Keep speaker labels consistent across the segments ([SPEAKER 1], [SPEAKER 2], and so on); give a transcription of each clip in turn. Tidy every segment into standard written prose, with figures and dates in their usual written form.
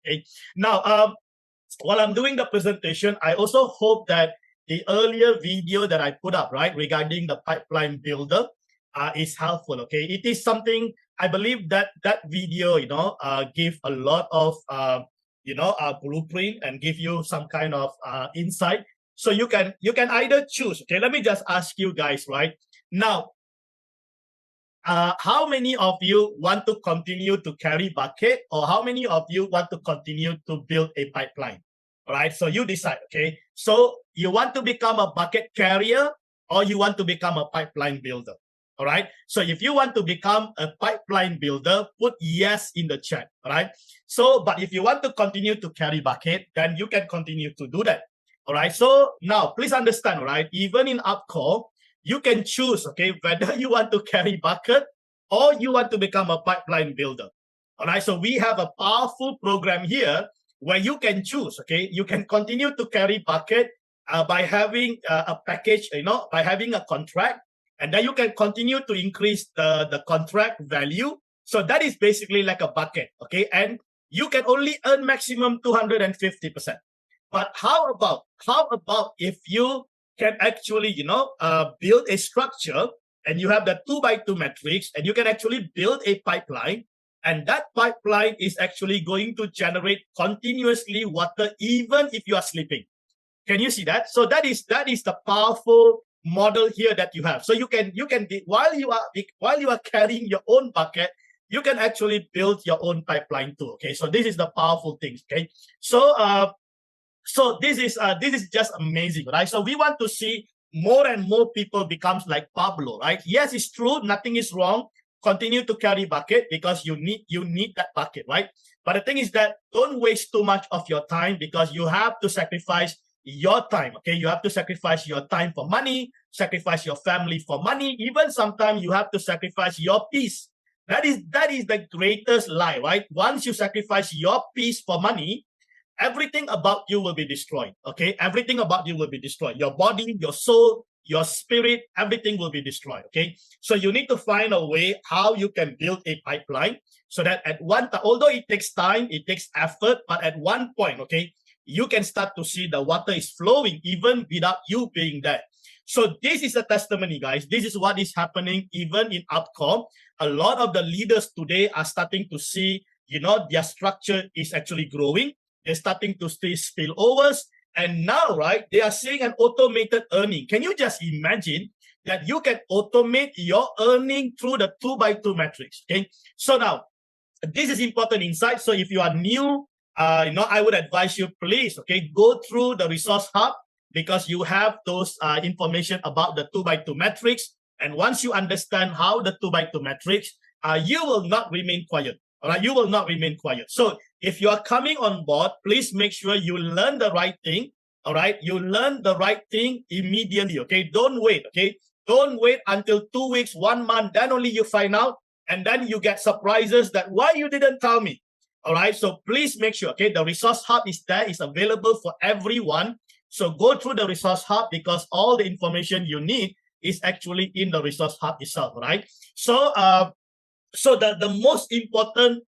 [SPEAKER 1] Okay. Now, while I'm doing the presentation, I also hope that the earlier video that I put up, right, regarding the pipeline builder is helpful. Okay. It is something I believe that that video, give a lot of, blueprint and give you some kind of insight. So you can either choose. Okay. Let me just ask you guys, right now, how many of you want to continue to carry bucket, or how many of you want to continue to build a pipeline? All right, so you decide. Okay, so you want to become a bucket carrier, or you want to become a pipeline builder? All right, so if you want to become a pipeline builder, put yes in the chat. All right, so but if you want to continue to carry bucket, then you can continue to do that. All right, so now please understand, right, even in ARBCORE, you can choose, okay, whether you want to carry bucket or you want to become a pipeline builder. All right, so we have a powerful program here where you can choose, okay, you can continue to carry bucket by having a package, by having a contract, and then you can continue to increase the contract value. So that is basically like a bucket, okay, and you can only earn maximum 250%. But how about if you can actually, build a structure and you have the 2x2 matrix and you can actually build a pipeline, and that pipeline is actually going to generate continuously water even if you are sleeping. Can you see that? So that is the powerful model here that you have. So you can while you are carrying your own bucket, you can actually build your own pipeline too. Okay, so this is the powerful thing. Okay, so this is just amazing, right? So we want to see more and more people becomes like Pablo, right? Yes, it's true. Nothing is wrong. Continue to carry bucket because you need that bucket, right? But the thing is that don't waste too much of your time, because you have to sacrifice your time. Okay, you have to sacrifice your time for money, sacrifice your family for money. Even sometimes you have to sacrifice your peace. That is the greatest lie, right? Once you sacrifice your peace for money, everything about you will be destroyed. Okay, everything about you will be destroyed. Your body, your soul, your spirit, everything will be destroyed. Okay, so you need to find a way how you can build a pipeline so that at one time, although it takes time, it takes effort, but at one point, okay, you can start to see the water is flowing even without you being there. So this is a testimony, guys. This is what is happening even in ARBCORE. A lot of the leaders today are starting to see, their structure is actually growing. They're starting to see spillovers. And now, right, they are seeing an automated earning. Can you just imagine that you can automate your earning through the 2x2 matrix? Okay, so now this is important insight. So if you are new, I would advise you, please, okay, go through the resource hub, because you have those information about the 2x2 matrix. And once you understand how the 2x2 matrix, you will not remain quiet. All right, you will not remain quiet. So if you are coming on board, please make sure you learn the right thing. All right, you learn the right thing immediately. Okay, don't wait. Okay, don't wait until 2 weeks, 1 month, then only you find out, and then you get surprises that why you didn't tell me. All right, so please make sure. Okay, the resource hub is there, is available for everyone. So go through the resource hub, because all the information you need is actually in the resource hub itself. Right. So so the most important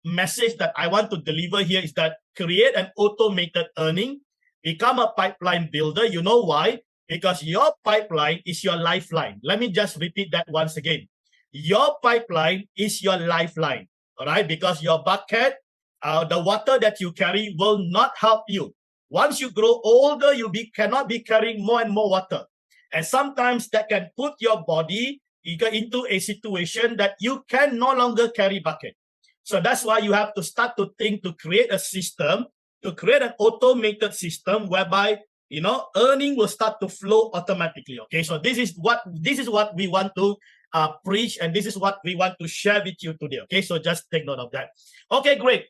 [SPEAKER 1] message that I want to deliver here is that create an automated earning, become a pipeline builder. You know why? Because your pipeline is your lifeline. Let me just repeat that once again. Your pipeline is your lifeline. All right, because your bucket, the water that you carry will not help you. Once you grow older, you cannot be carrying more and more water. And sometimes that can put your body into a situation that you can no longer carry bucket. So that's why you have to start to think to create a system, to create an automated system whereby, earning will start to flow automatically. Okay, so this is what we want to preach, and this is what we want to share with you today. Okay, so just take note of that. Okay, great.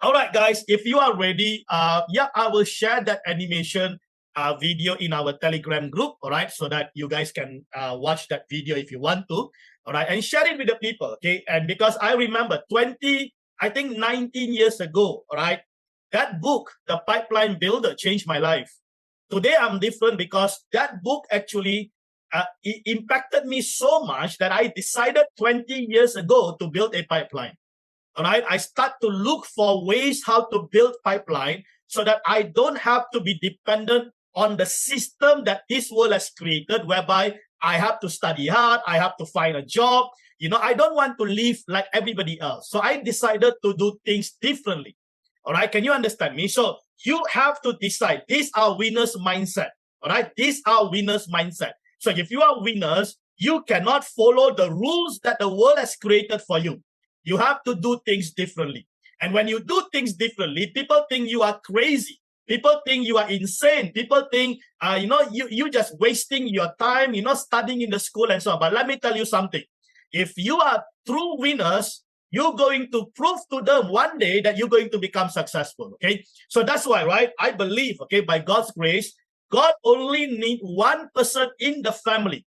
[SPEAKER 1] All right, guys, if you are ready, I will share that animation video in our Telegram group, all right, so that you guys can watch that video if you want to, all right, and share it with the people, okay? And because I remember 19 years ago, all right, that book, The Pipeline Builder, changed my life. Today, I'm different because that book actually it impacted me so much that I decided 20 years ago to build a pipeline. All right, I start to look for ways how to build pipeline so that I don't have to be dependent on the system that this world has created, whereby I have to study hard, I have to find a job. I don't want to live like everybody else. So I decided to do things differently. All right, can you understand me? So you have to decide. These are winners' mindset. All right, these are winners' mindset. So if you are winners, you cannot follow the rules that the world has created for you. You have to do things differently. And when you do things differently, people think you are crazy. People think you are insane. People think, you just wasting your time, studying in the school and so on. But let me tell you something. If you are true winners, you're going to prove to them one day that you're going to become successful, okay? So that's why, right, I believe, okay, by God's grace, God only needs one person in the family.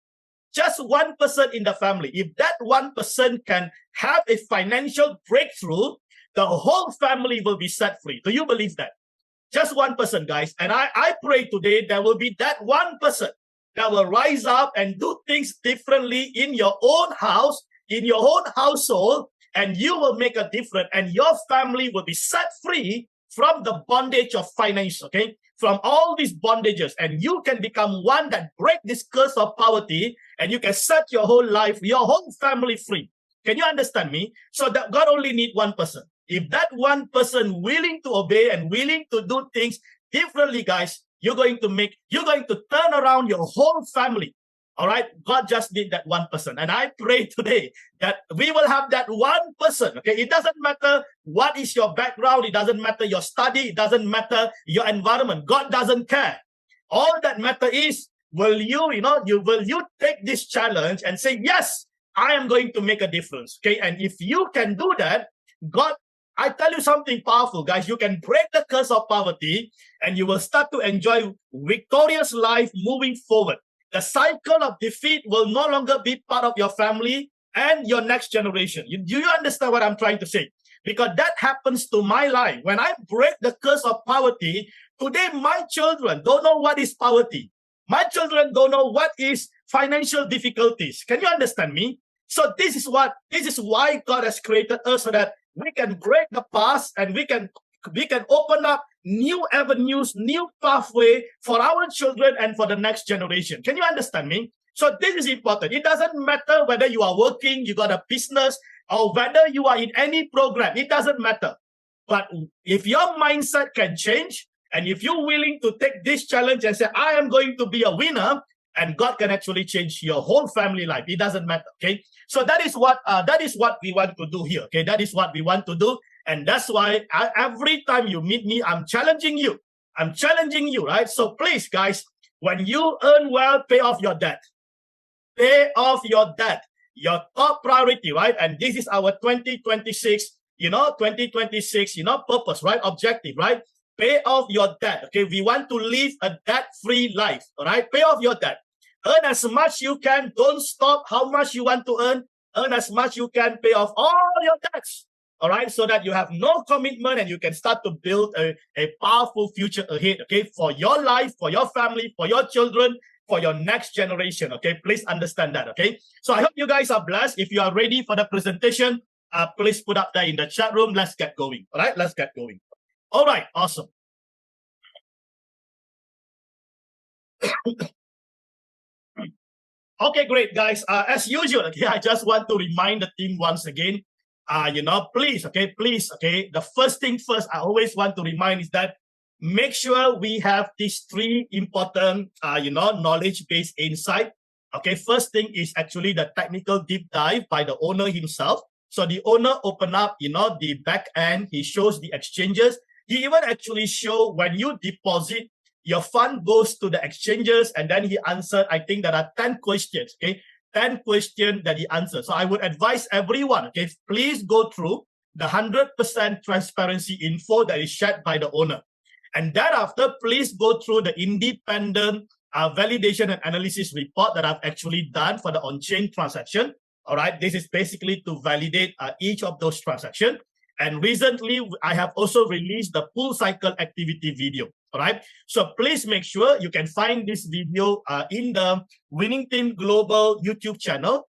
[SPEAKER 1] Just one person in the family. If that one person can have a financial breakthrough, the whole family will be set free. Do you believe that? Just one person, guys. And I pray today there will be that one person that will rise up and do things differently in your own house, in your own household, and you will make a difference, and your family will be set free from the bondage of finance, okay? From all these bondages, and you can become one that break this curse of poverty, and you can set your whole life, your whole family free. Can you understand me? So that God only needs one person. If that one person willing to obey and willing to do things differently, guys, you're going to turn around your whole family. All right, God just need that one person. And I pray today that we will have that one person. Okay, it doesn't matter what is your background. It doesn't matter your study. It doesn't matter your environment. God doesn't care. All that matter is, will you take this challenge and say, yes, I am going to make a difference. Okay, and if you can do that, God, I tell you something powerful, guys. You can break the curse of poverty and you will start to enjoy victorious life moving forward. The cycle of defeat will no longer be part of your family and your next generation. Do you understand what I'm trying to say? Because that happens to my life. When I break the curse of poverty, today my children don't know what is poverty. My children don't know what is financial difficulties. Can you understand me? So this is why God has created us, so that we can break the past and we can open up new avenues, new pathway for our children and for the next generation. Can you understand me? So this is important. It doesn't matter whether you are working, you got a business, or whether you are in any program. It doesn't matter. But if your mindset can change, and if you're willing to take this challenge and say, I am going to be a winner, and God can actually change your whole family life. It doesn't matter. Okay. So that is what we want to do here. Okay. That is what we want to do. And that's why every time you meet me, I'm challenging you. I'm challenging you, right? So please, guys, when you earn well, pay off your debt. Pay off your debt. Your top priority, right? And this is our 2026, purpose, right? Objective, right? Pay off your debt. Okay. We want to live a debt-free life. All right. Pay off your debt. Earn as much you can. Don't stop how much you want to earn. Earn as much you can. Pay off all your debts. All right, so that you have no commitment and you can start to build a powerful future ahead, okay, for your life, for your family, for your children, for your next generation, okay? Please understand that, okay? So I hope you guys are blessed. If you are ready for the presentation, please put up there in the chat room. Let's get going, all right? Let's get going. All right, awesome. Okay, great, guys. As usual, okay, I just want to remind the team once again, please, okay. The first thing first, I always want to remind is that make sure we have these three important, knowledge-based insight. Okay, first thing is actually the technical deep dive by the owner himself. So the owner open up, the back end. He shows the exchanges. He even actually show when you deposit, your fund goes to the exchanges, and then he answered, I think there are 10 questions, okay? 10 questions that he answered. So I would advise everyone, okay, please go through the 100% transparency info that is shared by the owner. And thereafter, please go through the independent validation and analysis report that I've actually done for the on-chain transaction. All right, this is basically to validate each of those transactions. And recently, I have also released the full cycle activity video. All right, so please make sure you can find this video in the Winning Team Global YouTube channel.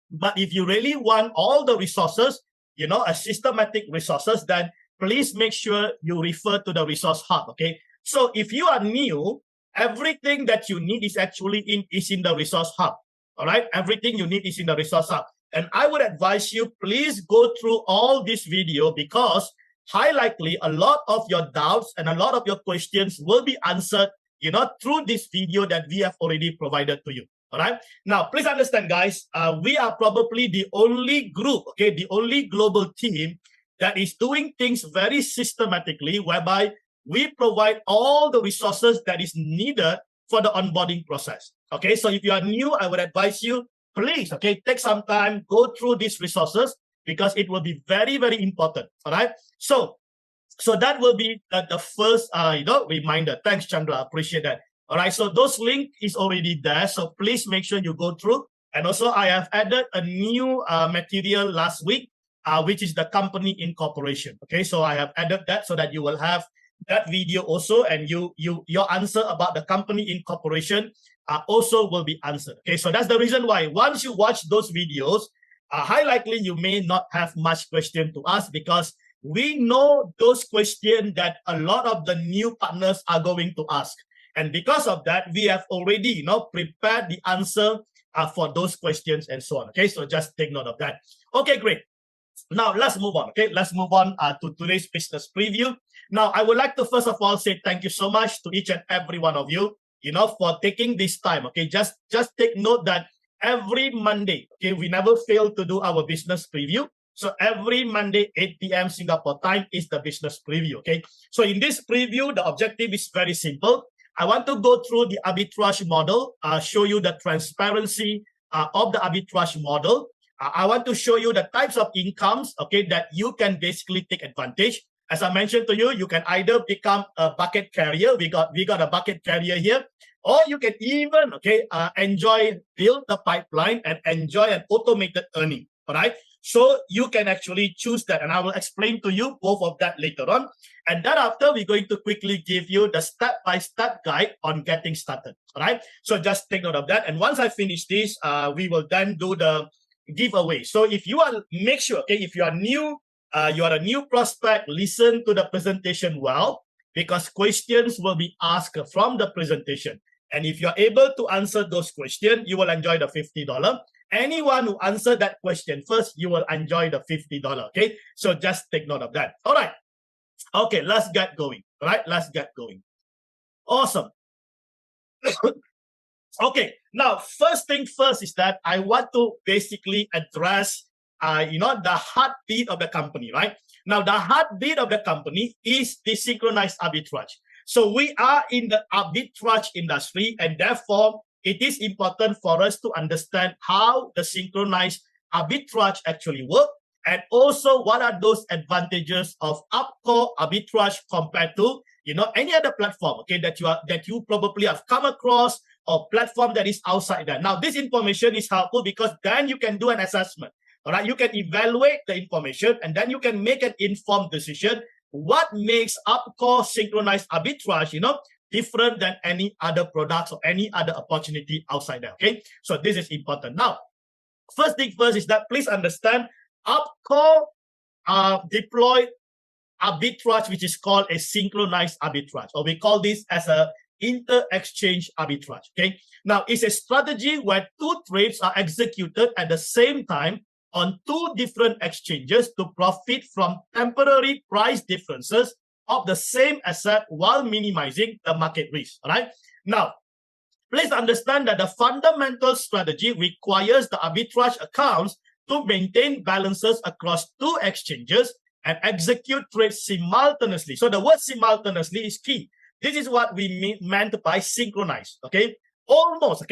[SPEAKER 1] But if you really want all the resources, a systematic resources, then please make sure you refer to the resource hub. Okay. So if you are new, everything that you need is actually in the resource hub. All right. Everything you need is in the resource hub. And I would advise you, please go through all this video, because high likely a lot of your doubts and a lot of your questions will be answered, through this video that we have already provided to you. All right. Now, please understand, guys, we are probably the only group, okay, the only global team that is doing things very systematically, whereby we provide all the resources that is needed for the onboarding process. Okay. So if you are new, I would advise you, please, okay, take some time, go through these resources, because it will be very, very important. All right. So that will be the first, reminder. Thanks, Chandra. Appreciate that. All right. So those link is already there. So please make sure you go through. And also, I have added a new material last week, which is the company incorporation. Okay. So I have added that so that you will have that video also, and your answer about the company incorporation also will be answered. Okay. So that's the reason why once you watch those videos, high likely you may not have much question to ask, because we know those questions that a lot of the new partners are going to ask. And because of that, we have already, prepared the answer for those questions and so on. Okay, so just take note of that. Okay, great. Now, let's move on. Okay, let's move on to today's business preview. Now, I would like to first of all say thank you so much to each and every one of you, for taking this time. Okay, just take note that every Monday, okay, we never fail to do our business preview. So every Monday, 8 p.m. Singapore time is the business preview. Okay, so in this preview, the objective is very simple. I want to go through the arbitrage model, show you the transparency of the arbitrage model. I want to show you the types of incomes, okay, that you can basically take advantage. As I mentioned to you, you can either become a bucket carrier. We got a bucket carrier here, or you can even, okay, build the pipeline and enjoy an automated earning. All right. So you can actually choose that, and I will explain to you both of that later on. And thereafter, we're going to quickly give you the step-by-step guide on getting started. All right. So just take note of that. And once I finish this, we will then do the giveaway. So if you are, make sure, okay, if you are new, you are a new prospect, listen to the presentation well, because questions will be asked from the presentation. And if you're able to answer those questions, you will enjoy the $50. Anyone who answered that question first, you will enjoy the $50. Okay, so just take note of that. All right. Okay, let's get going. All right, let's get going. Awesome. Okay, now first thing first is that I want to basically address, the heartbeat of the company, right? Now the heartbeat of the company is the synchronized arbitrage. So we are in the arbitrage industry, and therefore it is important for us to understand how the synchronized arbitrage actually works, and also what are those advantages of ARBCORE arbitrage compared to any other platform, okay, that you probably have come across, or platform that is outside that. Now this information is helpful because then you can do an assessment. All right, you can evaluate the information, and then you can make an informed decision. What makes ARBCORE synchronized arbitrage, different than any other products or any other opportunity outside there. Okay, so this is important. Now, first thing first is that please understand ARBCORE deployed arbitrage, which is called a synchronized arbitrage, or we call this as a inter-exchange arbitrage. Okay, now it's a strategy where two trades are executed at the same time on two different exchanges to profit from temporary price differences of the same asset while minimizing the market risk. All right. Now, please understand that the fundamental strategy requires the arbitrage accounts to maintain balances across two exchanges and execute trades simultaneously. So the word simultaneously is key. This is what we meant by synchronized. Okay. Almost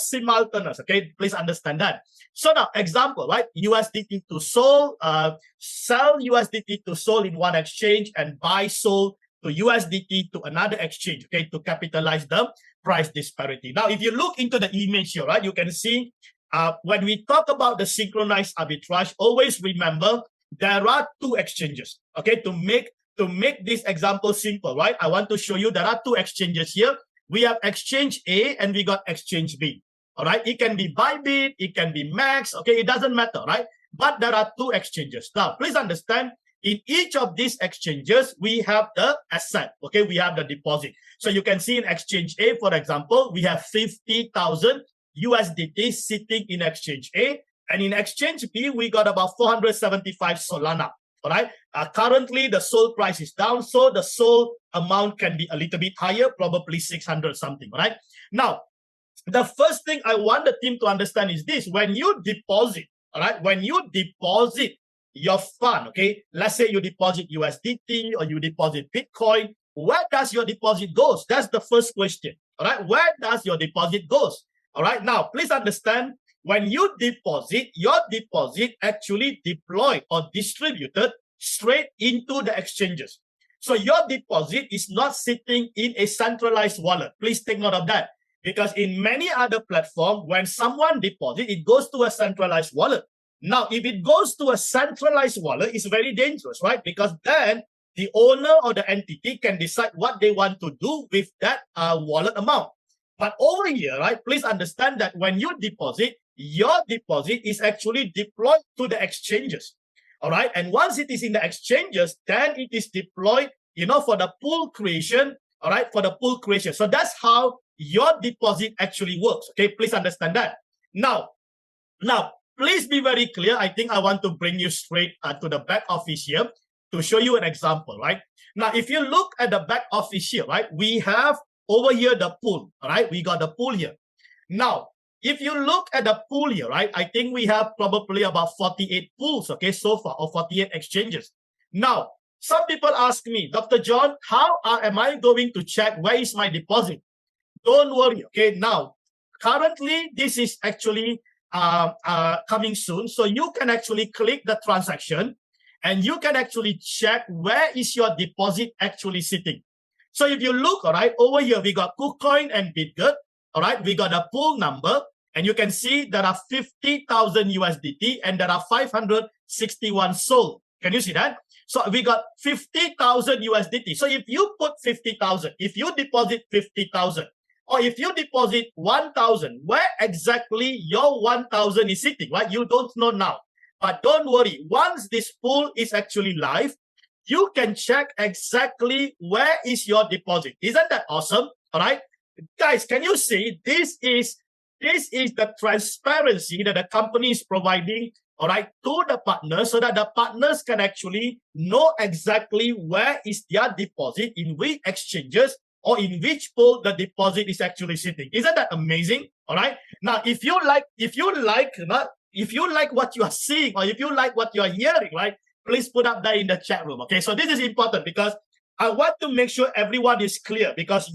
[SPEAKER 1] simultaneous. Okay, please understand that. So now, example, right? USDT to SOL, sell USDT to SOL in one exchange and buy SOL to USDT to another exchange. Okay, to capitalize the price disparity. Now, if you look into the image here, right, you can see when we talk about the synchronized arbitrage, always remember there are two exchanges. Okay, to make this example simple, right? I want to show you there are two exchanges here. We have exchange A and we got exchange B. All right. It can be Bybit, it can be Max. Okay. It doesn't matter, right? but there are two exchanges. Now, please understand, in each of these exchanges, we have the asset, okay? We have the deposit. So you can see in exchange A, for example, we have 50,000 USDT sitting in exchange A. And in exchange B, we got about 475 Solana, all right? Currently, the SOL price is down, so the SOL amount can be a little bit higher, probably 600 something, all right? Now, the first thing I want the team to understand is this. When you deposit, all right, when you deposit your fund, okay, let's say you deposit USDT or you deposit Bitcoin, where does your deposit goes? That's the first question, all right? Where does your deposit goes? All right, now, please understand, when you deposit, your deposit actually deployed or distributed straight into the exchanges. So your deposit is not sitting in a centralized wallet. Please take note of that. Because in many other platforms, when someone deposits, it goes to a centralized wallet. Now, if it goes to a centralized wallet, it's very dangerous, right? Because then the owner or the entity can decide what they want to do with that wallet amount. But over here, right, please understand that when you deposit, your deposit is actually deployed to the exchanges, all right? And once it is in the exchanges, then it is deployed, you know, for the pool creation, all right, for the pool creation. So that's how your deposit actually works, okay? Please understand that. Now, please be very clear. I think I want to bring you straight to the back office here to show you an example, right? Now, if you look at the back office here, right, we have over here the pool, all right? We got the pool here. Now, if you look at the pool here, right, I think we have probably about 48 pools, okay, so far, or 48 exchanges. Now, some people ask me, Dr. John, how am I going to check where is my deposit? Don't worry, okay? Now, currently, this is actually coming soon. So you can actually click the transaction and you can actually check where is your deposit actually sitting. So if you look, all right, over here, we got KuCoin and BitGet, all right? We got a pool number and you can see there are 50,000 USDT and there are 561 SOL. Can you see that? So we got 50,000 USDT. So if you put 50,000, if you deposit 50,000, or if you deposit 1,000, where exactly your 1,000 is sitting, right? You don't know now. But don't worry, once this pool is actually live, you can check exactly where is your deposit. Isn't that awesome? All right. Guys, can you see this is the transparency that the company is providing, all right, to the partners so that the partners can actually know exactly where is their deposit, in which exchanges, or in which pool the deposit is actually sitting. Isn't that amazing? All right. Now, if you like what you are seeing, or if you like what you are hearing, right, please put up that in the chat room. Okay. So this is important because I want to make sure everyone is clear, because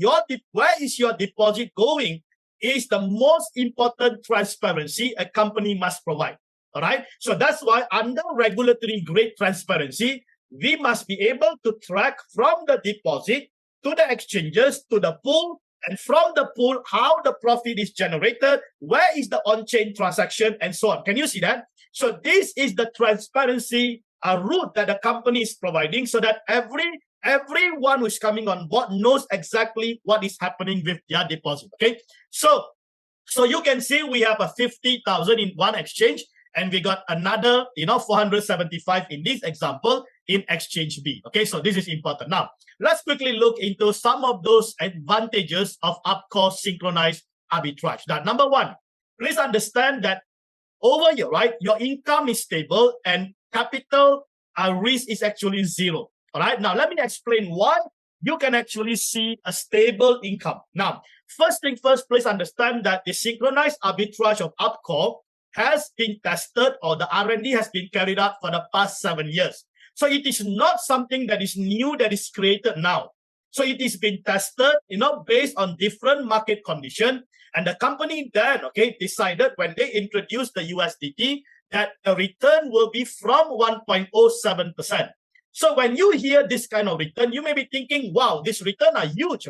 [SPEAKER 1] where is your deposit going is the most important transparency a company must provide. All right. So that's why under regulatory grade transparency, we must be able to track from the deposit to the exchanges, to the pool, and from the pool, how the profit is generated, where is the on-chain transaction, and so on. Can you see that? So this is the transparency route that the company is providing so that everyone who's coming on board knows exactly what is happening with their deposit, okay? So you can see we have a 50,000 in one exchange, and we got another, 475 in this example in exchange B. Okay, so this is important. Now, let's quickly look into some of those advantages of ARBCORE synchronized arbitrage. Now, number one, please understand that over here, right, your income is stable and capital risk is actually zero. All right, now let me explain why you can actually see a stable income. Now, first thing first, please understand that the synchronized arbitrage of ARBCORE has been tested, or the R&D has been carried out for the past 7 years. So it is not something that is new, that is created now. So it is been tested, based on different market conditions. And the company then, decided when they introduced the USDT that the return will be from 1.07%. So when you hear this kind of return, you may be thinking, wow, this return are huge,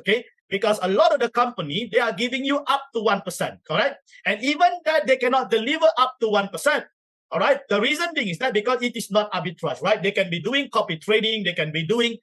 [SPEAKER 1] because a lot of the company, they are giving you up to 1%, correct? And even that, they cannot deliver up to 1%. All right. The reason being is that because it is not arbitrage, right? They can be doing copy trading, they can be doing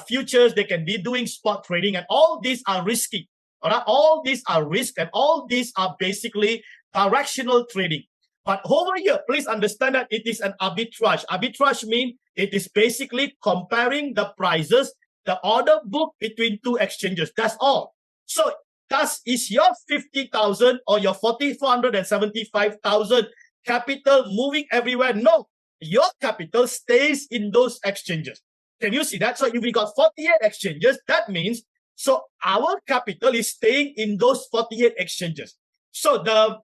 [SPEAKER 1] futures, they can be doing spot trading, and all these are risky. All right. All these are risk, and all these are basically directional trading. But over here, please understand that it is an arbitrage. Arbitrage means it is basically comparing the prices, the order book between two exchanges. That's all. So thus, is your 50,000 or your 475,000 capital moving everywhere? No, your capital stays in those exchanges. Can you see that? So if we got 48 exchanges, that means so our capital is staying in those 48 exchanges. So the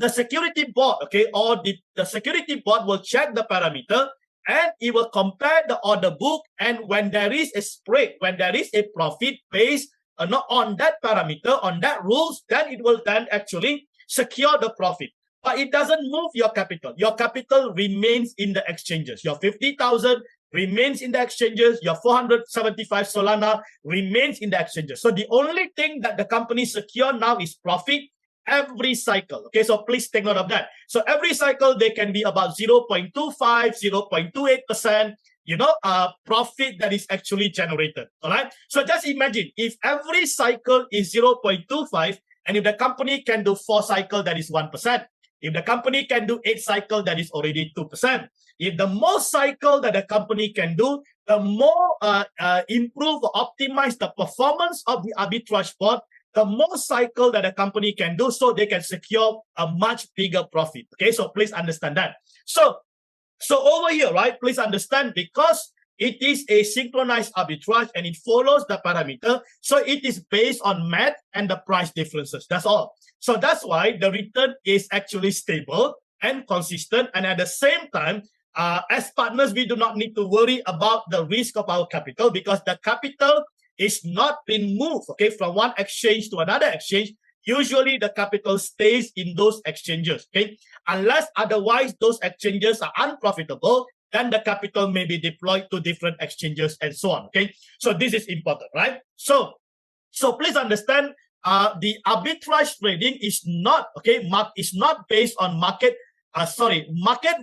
[SPEAKER 1] security board, okay, or the security board will check the parameter and it will compare the order book. And when there is a spread, when there is a profit based not on that parameter, on that rules, then it will then actually secure the profit. But it doesn't move your capital. Your capital remains in the exchanges. Your 50,000 remains in the exchanges. Your 475 Solana remains in the exchanges. So the only thing that the company secure now is profit every cycle. Okay, so please take note of that. So every cycle, they can be about 0.25, 0.28%, profit that is actually generated. All right. So just imagine if every cycle is 0.25, and if the company can do 4 cycles, that is 1%. If the company can do 8 cycles, that is already 2%. If the more cycle that the company can do, the more improve or optimize the performance of the arbitrage board, the more cycle that a company can do, so they can secure a much bigger profit. Okay, so please understand that. So over here, right, please understand, because it is a synchronized arbitrage and it follows the parameter, so it is based on math and the price differences. That's all. So that's why the return is actually stable and consistent. And at the same time, as partners, we do not need to worry about the risk of our capital, because the capital is not being moved, okay, from one exchange to another exchange. Usually the capital stays in those exchanges, okay? Unless otherwise those exchanges are unprofitable, then the capital may be deployed to different exchanges and so on, okay? So this is important, right? So please understand, the arbitrage trading is not, okay, is not based on market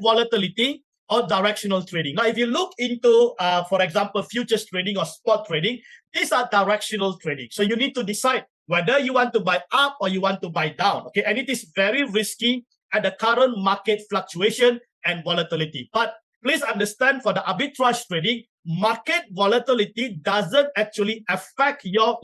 [SPEAKER 1] volatility or directional trading. Now, if you look into, for example, futures trading or spot trading, these are directional trading. So you need to decide whether you want to buy up or you want to buy down, okay? And it is very risky at the current market fluctuation and volatility. But please understand, for the arbitrage trading, market volatility doesn't actually affect your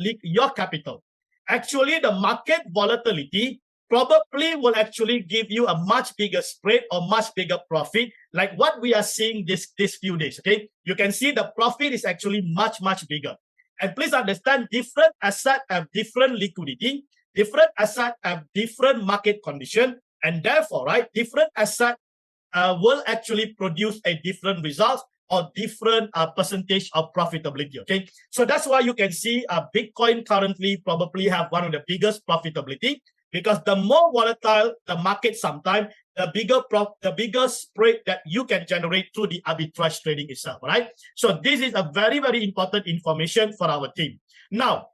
[SPEAKER 1] capital. Actually, the market volatility probably will actually give you a much bigger spread or much bigger profit, like what we are seeing this few days, okay? You can see the profit is actually much, much bigger. And please understand, different assets have different liquidity, different assets have different market condition, and therefore, right, different assets will actually produce a different result or different percentage of profitability, okay? So that's why you can see Bitcoin currently probably have one of the biggest profitability, because the more volatile the market sometimes, the bigger spread that you can generate through the arbitrage trading itself, right? So this is a very, very important information for our team. Now,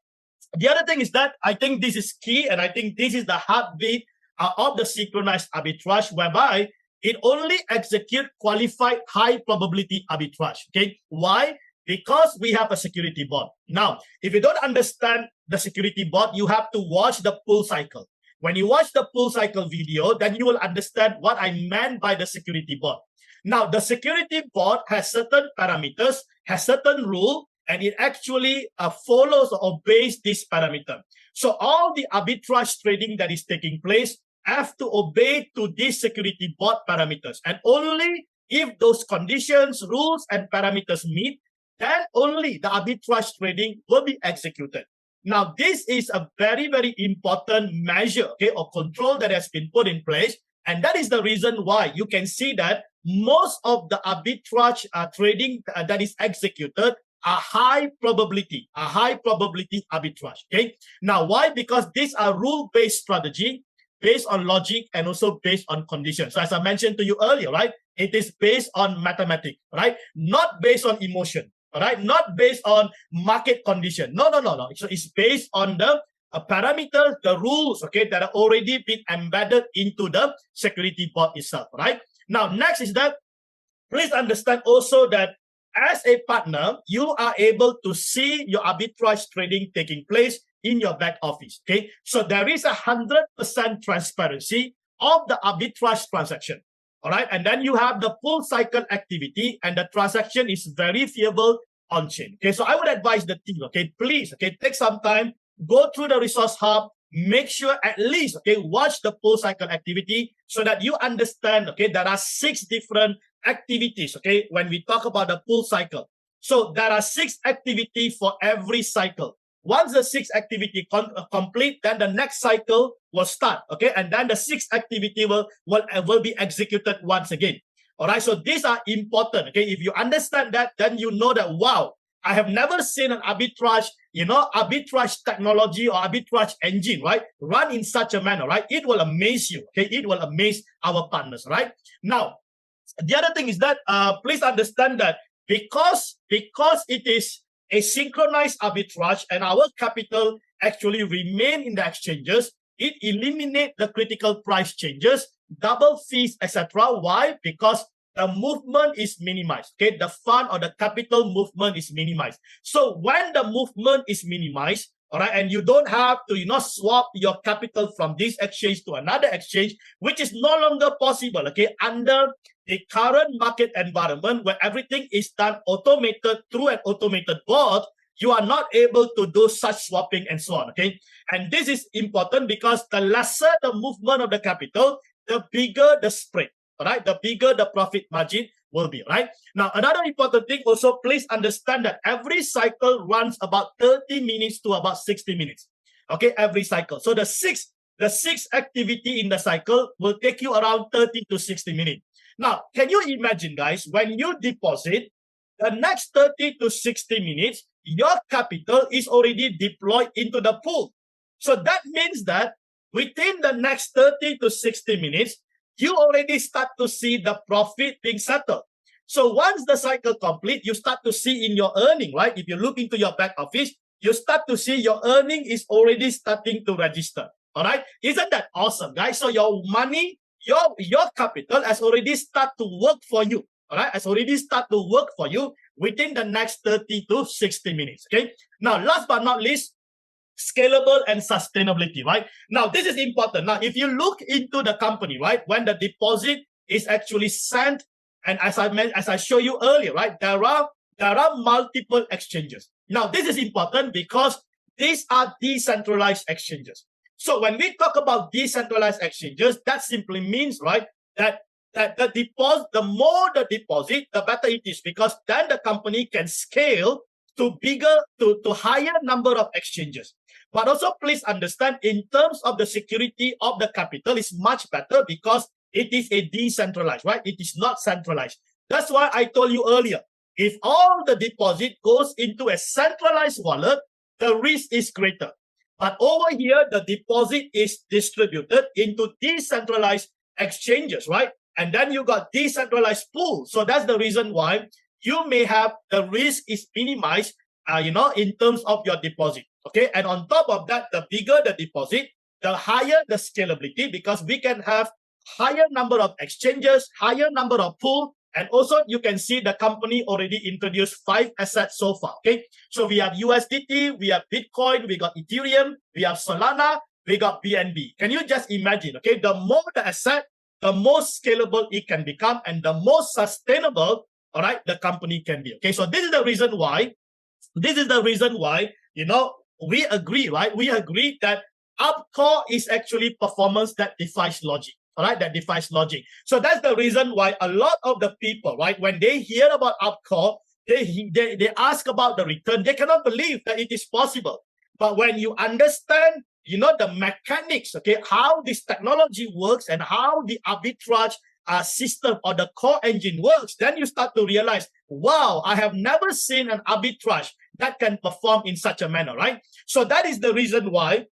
[SPEAKER 1] the other thing is that I think this is key, and I think this is the heartbeat of the synchronized arbitrage, whereby it only execute qualified high probability arbitrage, okay? Why? Because we have a security board. Now, if you don't understand the security board, you have to watch the pull cycle. When you watch the pull cycle video, then you will understand what I meant by the security board. Now, the security board has certain parameters, has certain rule, and it actually follows or obeys this parameter. So all the arbitrage trading that is taking place have to obey to these security board parameters. And only if those conditions, rules, and parameters meet, then only the arbitrage trading will be executed. Now, this is a very, very important measure, okay, or control that has been put in place. And that is the reason why you can see that most of the arbitrage trading that is executed are high probability arbitrage, okay? Now, why? Because these are rule-based strategy, based on logic, and also based on conditions. So as I mentioned to you earlier, right, it is based on mathematics, right? Not based on emotion. All right, not based on market condition. No. So it's based on the parameters, the rules, okay, that are already been embedded into the security board itself, right? Now, next is that, please understand also that as a partner, you are able to see your arbitrage trading taking place in your back office, okay? So there is 100% transparency of the arbitrage transaction. All right. And then you have the full cycle activity, and the transaction is verifiable on chain. Okay. So I would advise the team, okay, please, okay, take some time, go through the resource hub, make sure at least, okay, watch the full cycle activity so that you understand, okay, there are 6 different activities, okay, when we talk about the full cycle. So there are 6 activities for every cycle. Once the 6th activity complete, then the next cycle will start, okay? And then the 6th activity will be executed once again. All right, so these are important, okay? If you understand that, then you know that, wow, I have never seen an arbitrage, arbitrage technology or arbitrage engine, right, run in such a manner, right? It will amaze you, okay? It will amaze our partners, right? Now, the other thing is that, please understand that because it is a synchronized arbitrage and our capital actually remain in the exchanges, it eliminates the critical price changes, double fees, etc. Why? Because the movement is minimized. Okay, the fund or the capital movement is minimized. So when the movement is minimized, all right, and you don't have to, swap your capital from this exchange to another exchange, which is no longer possible, okay, under the current market environment where everything is done automated through an automated board, you are not able to do such swapping and so on, okay? And this is important because the lesser the movement of the capital, the bigger the spread, all right? The bigger the profit margin will be, right? Now, another important thing also, please understand that every cycle runs about 30 minutes to about 60 minutes, okay? Every cycle. So the sixth activity in the cycle will take you around 30 to 60 minutes. Now, can you imagine, guys, when you deposit, the next 30 to 60 minutes, your capital is already deployed into the pool. So that means that within the next 30 to 60 minutes, you already start to see the profit being settled. So once the cycle complete, you start to see in your earning, right? If you look into your back office, you start to see your earning is already starting to register. All right? Isn't that awesome, guys? So your money, your capital has already started to work for you. All right, has already started to work for you within the next 30 to 60 minutes. Okay. Now, last but not least, scalable and sustainability. Right. Now, this is important. Now, if you look into the company, right, when the deposit is actually sent, and as I showed you earlier, right, there are multiple exchanges. Now, this is important because these are decentralized exchanges. So when we talk about decentralized exchanges, that simply means, right, that the deposit, the more the deposit, the better it is, because then the company can scale to higher number of exchanges. But also please understand, in terms of the security of the capital is much better because it is a decentralized, right? It is not centralized. That's why I told you earlier, if all the deposit goes into a centralized wallet, the risk is greater. But over here, the deposit is distributed into decentralized exchanges, right? And then you got decentralized pools. So that's the reason why you may have the risk is minimized, in terms of your deposit. Okay. And on top of that, the bigger the deposit, the higher the scalability, because we can have higher number of exchanges, higher number of pool. And also you can see the company already introduced 5 assets so far. Okay. So we have USDT, we have Bitcoin, we got Ethereum, we have Solana, we got BNB. Can you just imagine? Okay. The more the asset, the more scalable it can become and the more sustainable, all right, the company can be. Okay. So this is the reason why, we agree, right? We agree that ARBCORE is actually performance that defies logic. All right, that defies logic. So that's the reason why a lot of the people, right, when they hear about ARBCORE, they ask about the return. They cannot believe that it is possible. But when you understand, the mechanics, okay, how this technology works and how the arbitrage system or the core engine works, then you start to realize, wow, I have never seen an arbitrage that can perform in such a manner, right? So that is the reason why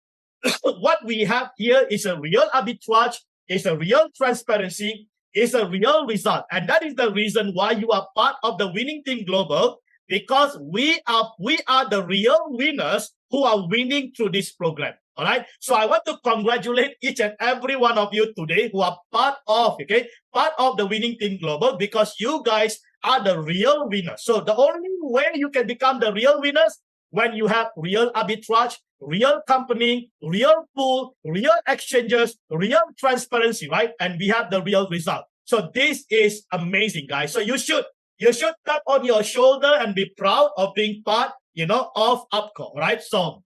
[SPEAKER 1] what we have here is a real arbitrage, is a real transparency, is a real result. And that is the reason why you are part of the winning team global, because we are the real winners who are winning through this program. All right. So I want to congratulate each and every one of you today who are part of the winning team global, because you guys are the real winners. So the only way you can become the real winners, when you have real arbitrage, real company, real pool, real exchanges, real transparency, right? And we have the real result. So this is amazing, guys. So you should tap on your shoulder and be proud of being part, of ARBCORE, right? So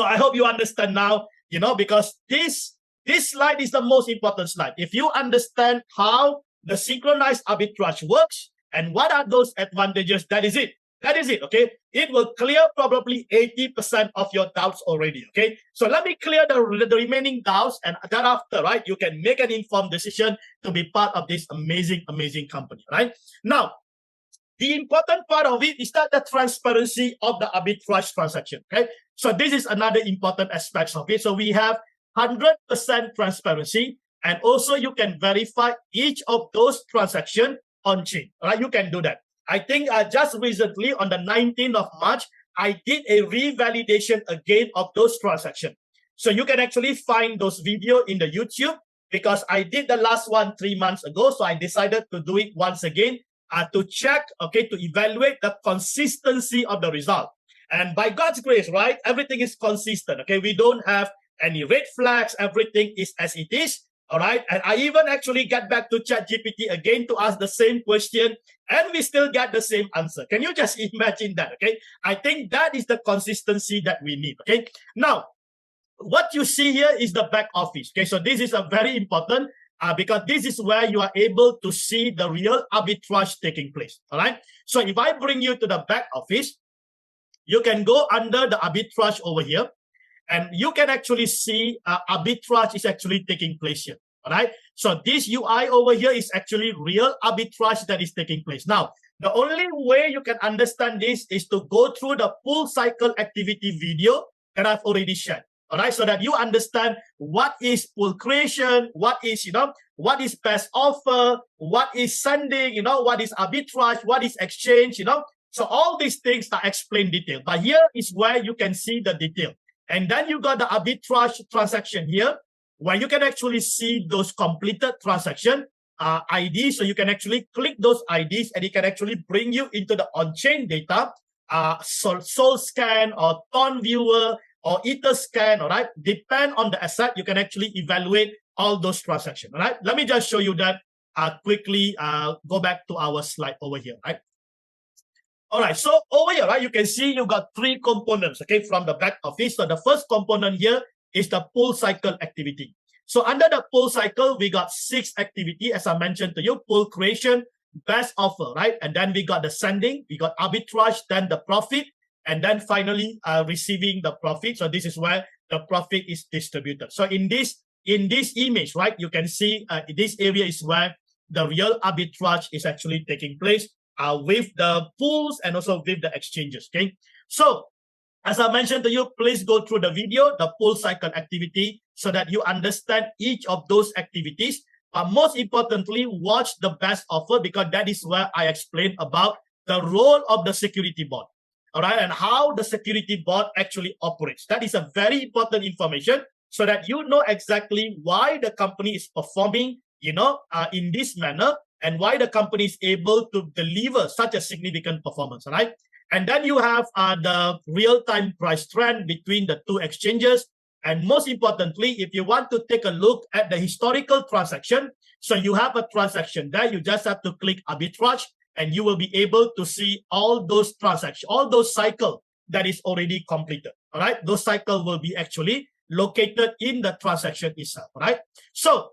[SPEAKER 1] I hope you understand now, because this slide is the most important slide. If you understand how the synchronized arbitrage works and what are those advantages, that is it. That is it, okay? It will clear probably 80% of your doubts already, okay? So let me clear the remaining doubts, and thereafter, right, you can make an informed decision to be part of this amazing, amazing company, right? Now, the important part of it is that the transparency of the arbitrage transaction, okay? So this is another important aspect of it. So we have 100% transparency, and also you can verify each of those transactions on chain, right? You can do that. I think just recently on the 19th of March, I did a revalidation again of those transactions. So you can actually find those videos in the YouTube, because I did the last one 3 months ago. So I decided to do it once again to check, okay, to evaluate the consistency of the result. And by God's grace, right, everything is consistent, okay? We don't have any red flags. Everything is as it is. All right. And I even actually get back to ChatGPT again to ask the same question, and we still get the same answer. Can you just imagine that? Okay. I think that is the consistency that we need. Okay. Now, what you see here is the back office. Okay. So this is a very important because this is where you are able to see the real arbitrage taking place. All right. So if I bring you to the back office, you can go under the arbitrage over here. And you can actually see arbitrage is actually taking place here, all right? So this UI over here is actually real arbitrage that is taking place. Now, the only way you can understand this is to go through the full cycle activity video that I've already shared, all right? So that you understand what is pool creation, what is, what is best offer, what is sending, what is arbitrage, what is exchange, So all these things are explained in detail. But here is where you can see the detail. And then you got the arbitrage transaction here, where you can actually see those completed transaction IDs. So you can actually click those IDs, and it can actually bring you into the on-chain data, Sol scan or Ton viewer or Ether scan, all right? Depend on the asset, you can actually evaluate all those transactions, all right? Let me just show you that quickly. Go back to our slide over here, right? All right, so over here, right, you can see you got 3 components, okay, from the back office. So the first component here is the pool cycle activity. So under the pool cycle, we got 6 activity, as I mentioned to you: pool creation, best offer, right? And then we got the sending, we got arbitrage, then the profit, and then finally receiving the profit. So this is where the profit is distributed. So in this image, right, you can see this area is where the real arbitrage is actually taking place. With the pools and also with the exchanges, okay? So, as I mentioned to you, please go through the video, the pool cycle activity, so that you understand each of those activities. But most importantly, watch the best offer, because that is where I explain about the role of the security board, all right? And how the security board actually operates. That is a very important information, so that you know exactly why the company is performing, in this manner, and why the company is able to deliver such a significant performance, right? And then you have the real-time price trend between the 2 exchanges. And most importantly, if you want to take a look at the historical transaction, so you have a transaction there, you just have to click arbitrage, and you will be able to see all those transactions, all those cycles that is already completed, all right? Those cycles will be actually located in the transaction itself, right? So,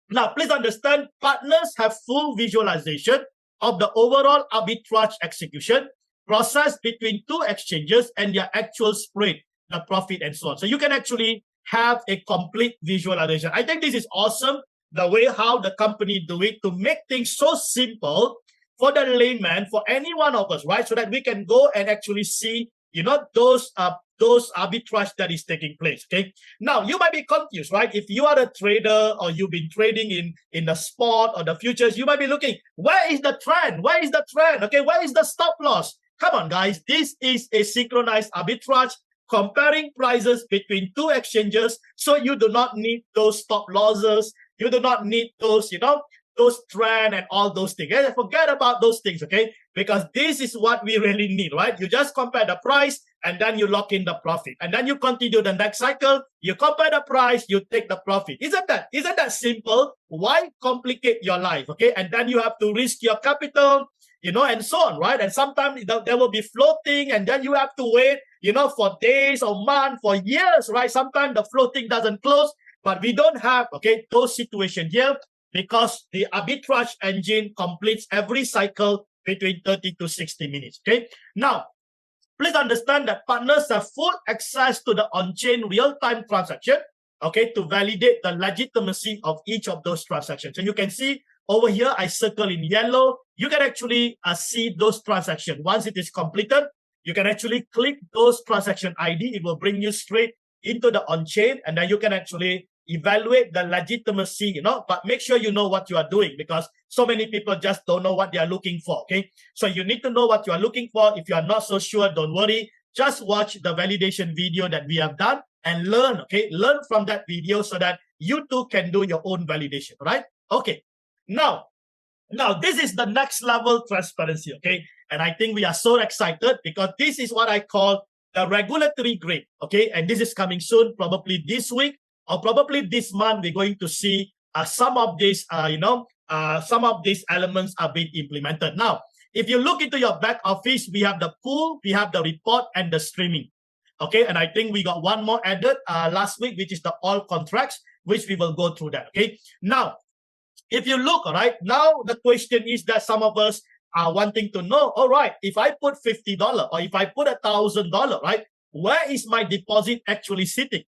[SPEAKER 1] now, please understand, partners have full visualization of the overall arbitrage execution process between 2 exchanges and their actual spread, the profit, and so on. So you can actually have a complete visualization. I think this is awesome, the way how the company do it to make things so simple for the layman, for any one of us, right? So that we can go and actually see, those arbitrage that is taking place, okay? Now, you might be confused, right? If you are a trader or you've been trading in the spot or the futures, you might be looking, where is the trend? Where is the trend? Okay, where is the stop loss? Come on, guys. This is a synchronized arbitrage comparing prices between 2 exchanges. So you do not need those stop losses. You do not need those, those trend and all those things. And forget about those things, okay? Because this is what we really need, right? You just compare the price and then you lock in the profit. And then you continue the next cycle, you compare the price, you take the profit. Isn't that simple? Why complicate your life, okay? And then you have to risk your capital, you know, and so on, right? And sometimes there will be floating and then you have to wait, you know, for days or months, for years, right? Sometimes the floating doesn't close, but we don't have, okay, those situations here because the arbitrage engine completes every cycle between 30 to 60 minutes, okay? Now, please understand that partners have full access to the on-chain real-time transaction, okay, to validate the legitimacy of each of those transactions. And you can see over here, I circle in yellow. You can actually see those transactions. Once it is completed, you can actually click those transaction ID. It will bring you straight into the on-chain, and then you can actually evaluate the legitimacy, you know, but make sure you know what you are doing because so many people just don't know what they are looking for, okay? So you need to know what you are looking for. If you are not so sure, don't worry. Just watch the validation video that we have done and learn, okay? Learn from that video so that you too can do your own validation, right? Okay. Now, this is the next level transparency, okay? And I think we are so excited because this is what I call the regulatory grade, okay? And this is coming soon, probably this week or probably this month. We're going to see some of these, some of these elements are being implemented. Now, if you look into your back office, we have the pool, we have the report, and the streaming, okay? And I think we got one more added last week, which is the all contracts, which we will go through that, okay? Now, if you look, all right, now the question is that some of us are wanting to know, all right, if I put $50 or if I put $1,000, right, where is my deposit actually sitting?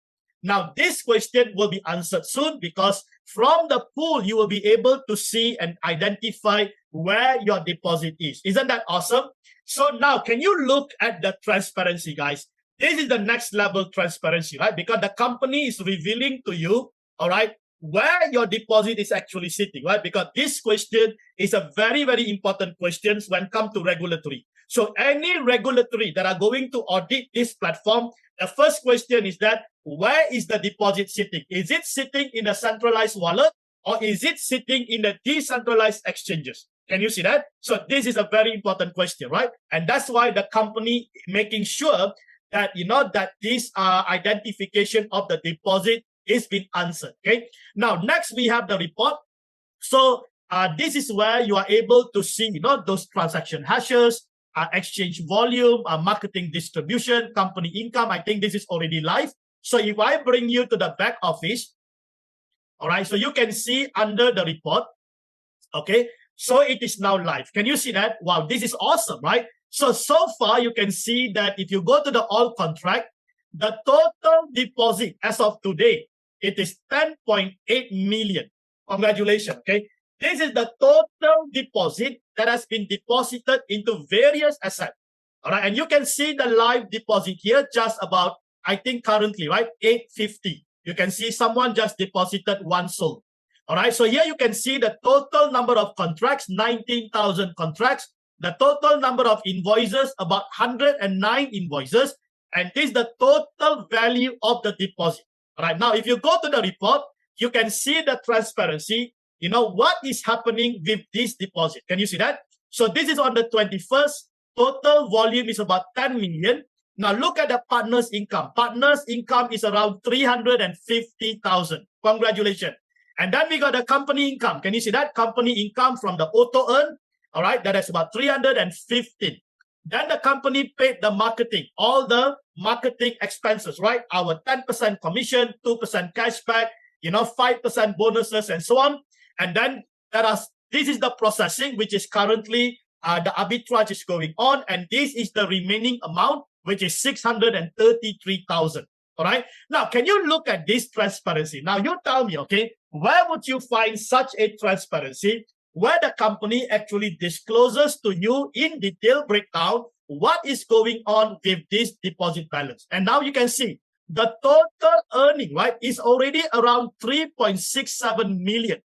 [SPEAKER 1] Now, this question will be answered soon because from the pool, you will be able to see and identify where your deposit is. Isn't that awesome? So now, can you look at the transparency, guys? This is the next level transparency, right? Because the company is revealing to you, all right, where your deposit is actually sitting, right? Because this question is a very, very important question when it comes to regulatory. So any regulatory that are going to audit this platform, the first question is that where is the deposit sitting? Is it sitting in a centralized wallet or is it sitting in the decentralized exchanges? Can you see that? So this is a very important question, right? And that's why the company making sure that, you know, that this identification of the deposit is being answered, okay? Now, next we have the report. So this is where you are able to see, you know, those transaction hashes, exchange volume, marketing distribution, company income. I think this is already live. So if I bring you to the back office, all right, so you can see under the report, okay? So it is now live. Can you see that? Wow, this is awesome, right? So far you can see that if you go to the all contract, the total deposit as of today, it is 10.8 million. Congratulations, okay? This is the total deposit that has been deposited into various assets. All right, and you can see the live deposit here, just about, I think currently, right, 850. You can see someone just deposited one SOL. All right, so here you can see the total number of contracts, 19,000 contracts. The total number of invoices, about 109 invoices. And this is the total value of the deposit. All right, now if you go to the report, you can see the transparency. You know, what is happening with this deposit? Can you see that? So this is on the 21st. Total volume is about 10 million. Now look at the partner's income. Partner's income is around 350,000. Congratulations. And then we got the company income. Can you see that? Company income from the auto earn. All right, that is about 315. Then the company paid the marketing, all the marketing expenses, right? Our 10% commission, 2% cashback, you know, 5% bonuses and so on. And then this is the processing, which is currently the arbitrage is going on. And this is the remaining amount, which is 633,000. All right. Now, can you look at this transparency? Now, you tell me, okay, where would you find such a transparency where the company actually discloses to you in detail breakdown what is going on with this deposit balance? And now you can see the total earning, right, is already around 3.67 million.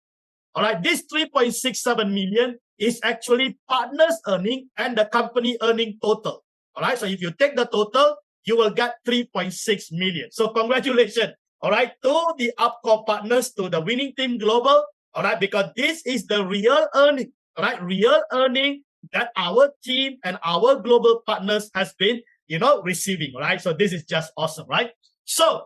[SPEAKER 1] All right, this 3.67 million is actually partners earning and the company earning total. All right, so if you take the total, you will get 3.6 million. So congratulations, all right, to the ARBCORE partners, to the winning team global. all right, because this is the real earning, all right, real earning that our team and our global partners has been, receiving, right? So this is just awesome, right? So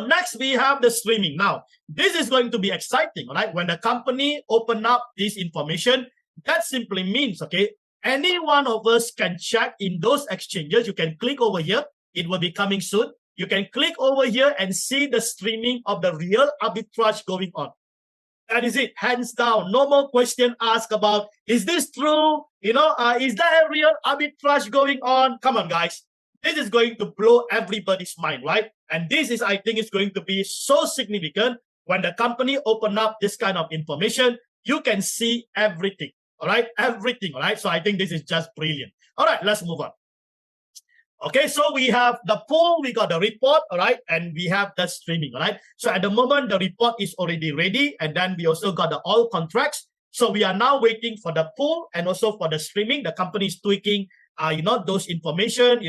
[SPEAKER 1] next we have the streaming. Now, this is going to be exciting, right? When the company open up this information, that simply means, okay, any one of us can check in those exchanges. You can click over here. It will be coming soon. You can click over here and see the streaming of the real arbitrage going on. That is it, hands down. No more question asked about, is this true? Is there a real arbitrage going on? Come on, guys. This is going to blow everybody's mind, right? And this is, I think, is going to be so significant when the company open up this kind of information. You can see everything, all right? Everything, all right? So I think this is just brilliant. All right, let's move on. Okay, so we have the pool, we got the report, all right, and we have the streaming, all right. So at the moment, the report is already ready, and then we also got the all contracts. So we are now waiting for the pool and also for the streaming. The company is tweaking, those information,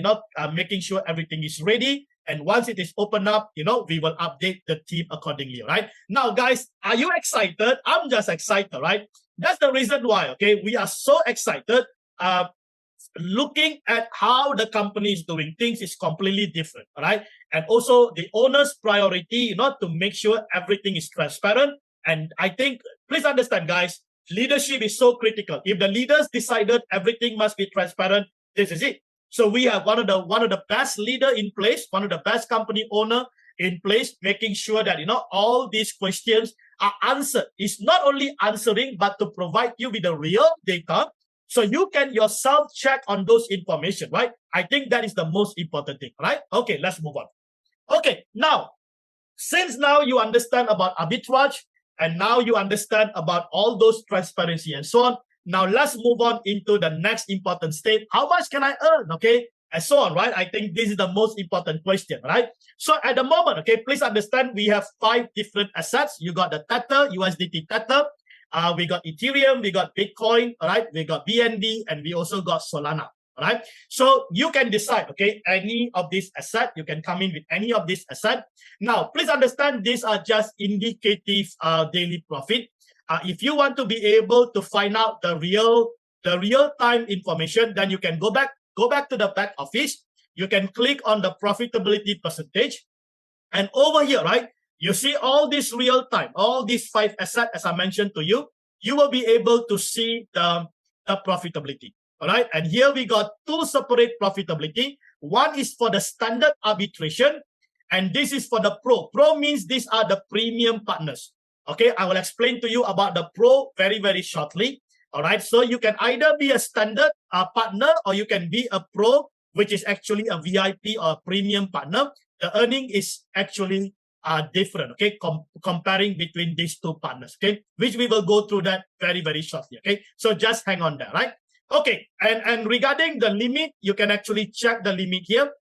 [SPEAKER 1] making sure everything is ready. And once it is opened up, we will update the team accordingly, all right. Now, guys, are you excited? I'm just excited, right? That's the reason why, okay, we are so excited. Looking at how the company is doing things is completely different, right? And also the owner's priority, to make sure everything is transparent. And I think, please understand, guys, leadership is so critical. If the leaders decided everything must be transparent, this is it. So we have one of the best leader in place, one of the best company owner in place, making sure that, all these questions are answered. It's not only answering, but to provide you with the real data, so you can yourself check on those information, right? I think that is the most important thing, right? Okay, let's move on. Okay, now, since now you understand about arbitrage, and now you understand about all those transparency and so on, now let's move on into the next important state. How much can I earn, okay? And so on, right? I think this is the most important question, right? So at the moment, okay, please understand we have 5 different assets. You got the Tether, USDT Tether. We got Ethereum, we got Bitcoin, all right? We got BNB, and we also got Solana, all right? So you can decide, okay, any of these assets. You can come in with any of these assets. Now, please understand these are just indicative daily profit. If you want to be able to find out the real-time information, then you can go back to the back office. You can click on the profitability percentage. And over here, right? You see all this real time, all these 5 assets, as I mentioned to you, you will be able to see the profitability. All right. And here we got 2 separate profitability. One is for the standard arbitration, and this is for the pro. Pro means these are the premium partners. Okay. I will explain to you about the pro very, very shortly. All right. So you can either be a standard partner, or you can be a pro, which is actually a VIP or a premium partner. The earning is actually different, okay, comparing between these 2 partners, okay, which we will go through that very, very shortly, okay. So just hang on there, right? Okay, and regarding the limit, you can actually check the limit here.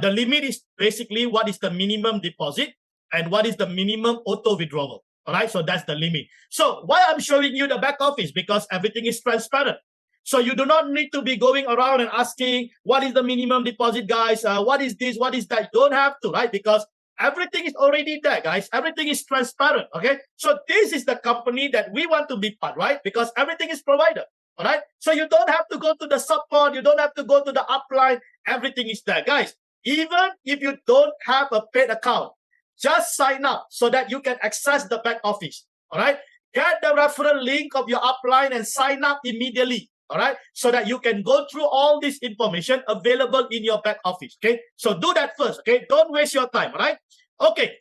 [SPEAKER 1] The limit is basically what is the minimum deposit and what is the minimum auto withdrawal, all right? So that's the limit. So why I'm showing you the back office? Because everything is transparent. So you do not need to be going around and asking, what is the minimum deposit, guys? What is this? What is that? You don't have to, right? Because everything is already there, guys. Everything is transparent, okay? So this is the company that we want to be part, right? Because everything is provided, all right? So you don't have to go to the support. You don't have to go to the upline. Everything is there, guys. Even if you don't have a paid account, just sign up so that you can access the back office, all right? Get the referral link of your upline and sign up immediately, all right? So that you can go through all this information available in your back office, okay? So do that first, okay? Don't waste your time, all right? Okay.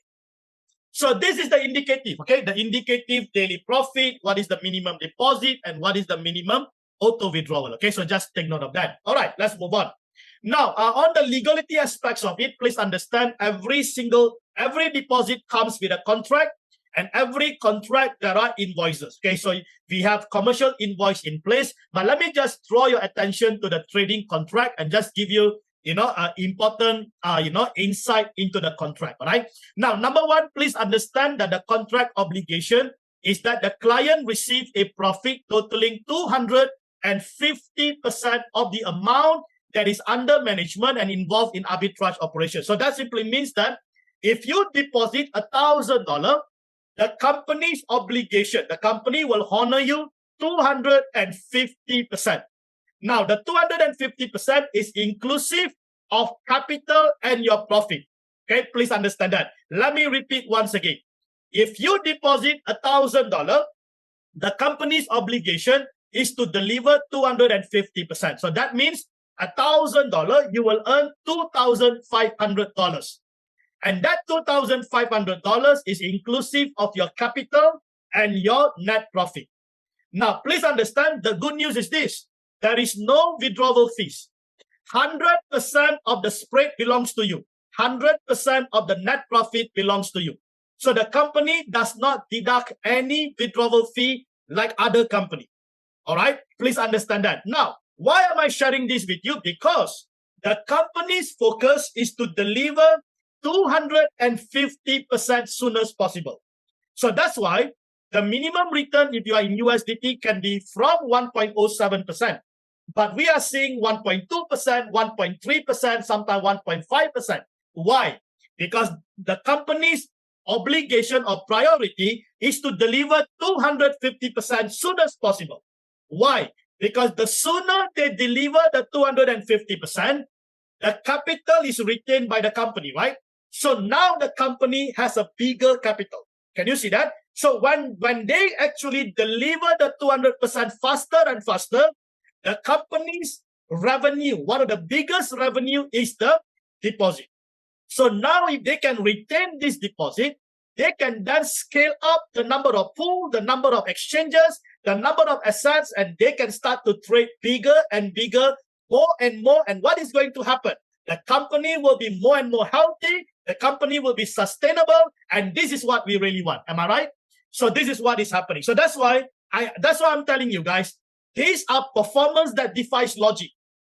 [SPEAKER 1] So this is the indicative, okay? The indicative daily profit, what is the minimum deposit, and what is the minimum auto withdrawal, okay? So just take note of that. All right, let's move on. Now, on the legality aspects of it, please understand every deposit comes with a contract, and every contract there are invoices, okay? So we have commercial invoice in place, but let me just draw your attention to the trading contract and just give you important, insight into the contract, all right? Now, number 1, please understand that the contract obligation is that the client receives a profit totaling 250% of the amount that is under management and involved in arbitrage operations. So that simply means that if you deposit $1,000, the company's obligation. The company will honor you 250%. Now, the 250% is inclusive of capital and your profit. Okay, please understand that. Let me repeat once again. If you deposit $1,000, the company's obligation is to deliver 250%. So that means $1,000, you will earn $2,500. And that $2,500 is inclusive of your capital and your net profit. Now, please understand, the good news is this. There is no withdrawal fees. 100% of the spread belongs to you. 100% of the net profit belongs to you. So the company does not deduct any withdrawal fee like other companies. All right? Please understand that. Now, why am I sharing this with you? Because the company's focus is to deliver 250% soon as possible. So that's why the minimum return, if you are in USDT, can be from 1.07%. But we are seeing 1.2%, 1.3%, sometimes 1.5%. Why? Because the company's obligation or priority is to deliver 250% soon as possible. Why? Because the sooner they deliver the 250%, the capital is retained by the company, right? So now the company has a bigger capital. Can you see that? So when they actually deliver the 200% faster and faster, the company's revenue, one of the biggest revenue is the deposit. So now if they can retain this deposit, they can then scale up the number of pools, the number of exchanges, the number of assets, and they can start to trade bigger and bigger, more and more. And what is going to happen? The company will be more and more healthy. The company will be sustainable. And this is what we really want. Am I right? So this is what is happening. So that's why I'm telling you guys, these are performance that defies logic.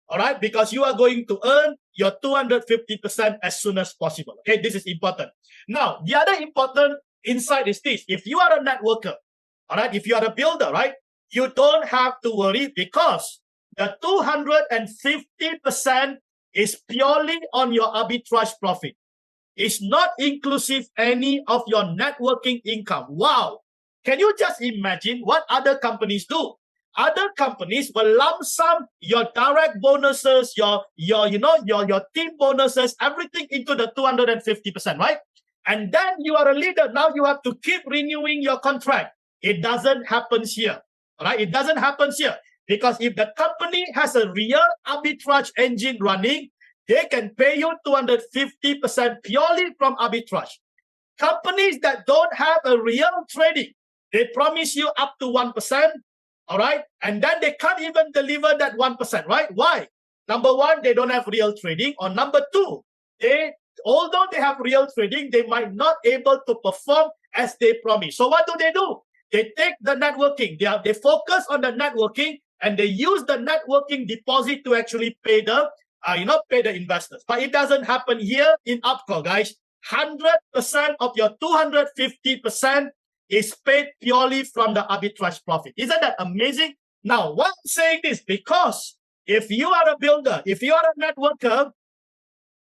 [SPEAKER 1] All right? Because you are going to earn your 250% as soon as possible. Okay, this is important. Now, the other important insight is this. If you are a networker, all right, if you are a builder, right, you don't have to worry because the 250% is purely on your arbitrage profit. It's not inclusive any of your networking income. Wow. Can you just imagine what other companies do? Other companies will lump sum your direct bonuses, your team bonuses, everything into the 250%, right? And then you are a leader. Now you have to keep renewing your contract. It doesn't happen here, all right? It doesn't happen here because if the company has a real arbitrage engine running, they can pay you 250% purely from arbitrage. Companies that don't have a real trading, they promise you up to 1%. All right. And then they can't even deliver that 1%, right? Why? Number one, they don't have real trading. Or number two, although they have real trading, they might not able to perform as they promise. So what do? They take the networking. They focus on the networking and they use the networking deposit to actually pay the investors. But it doesn't happen here in ARBCORE, guys. 100% of your 250% is paid purely from the arbitrage profit. Isn't that amazing? Now, why I'm saying this? Because if you are a builder, if you are a networker,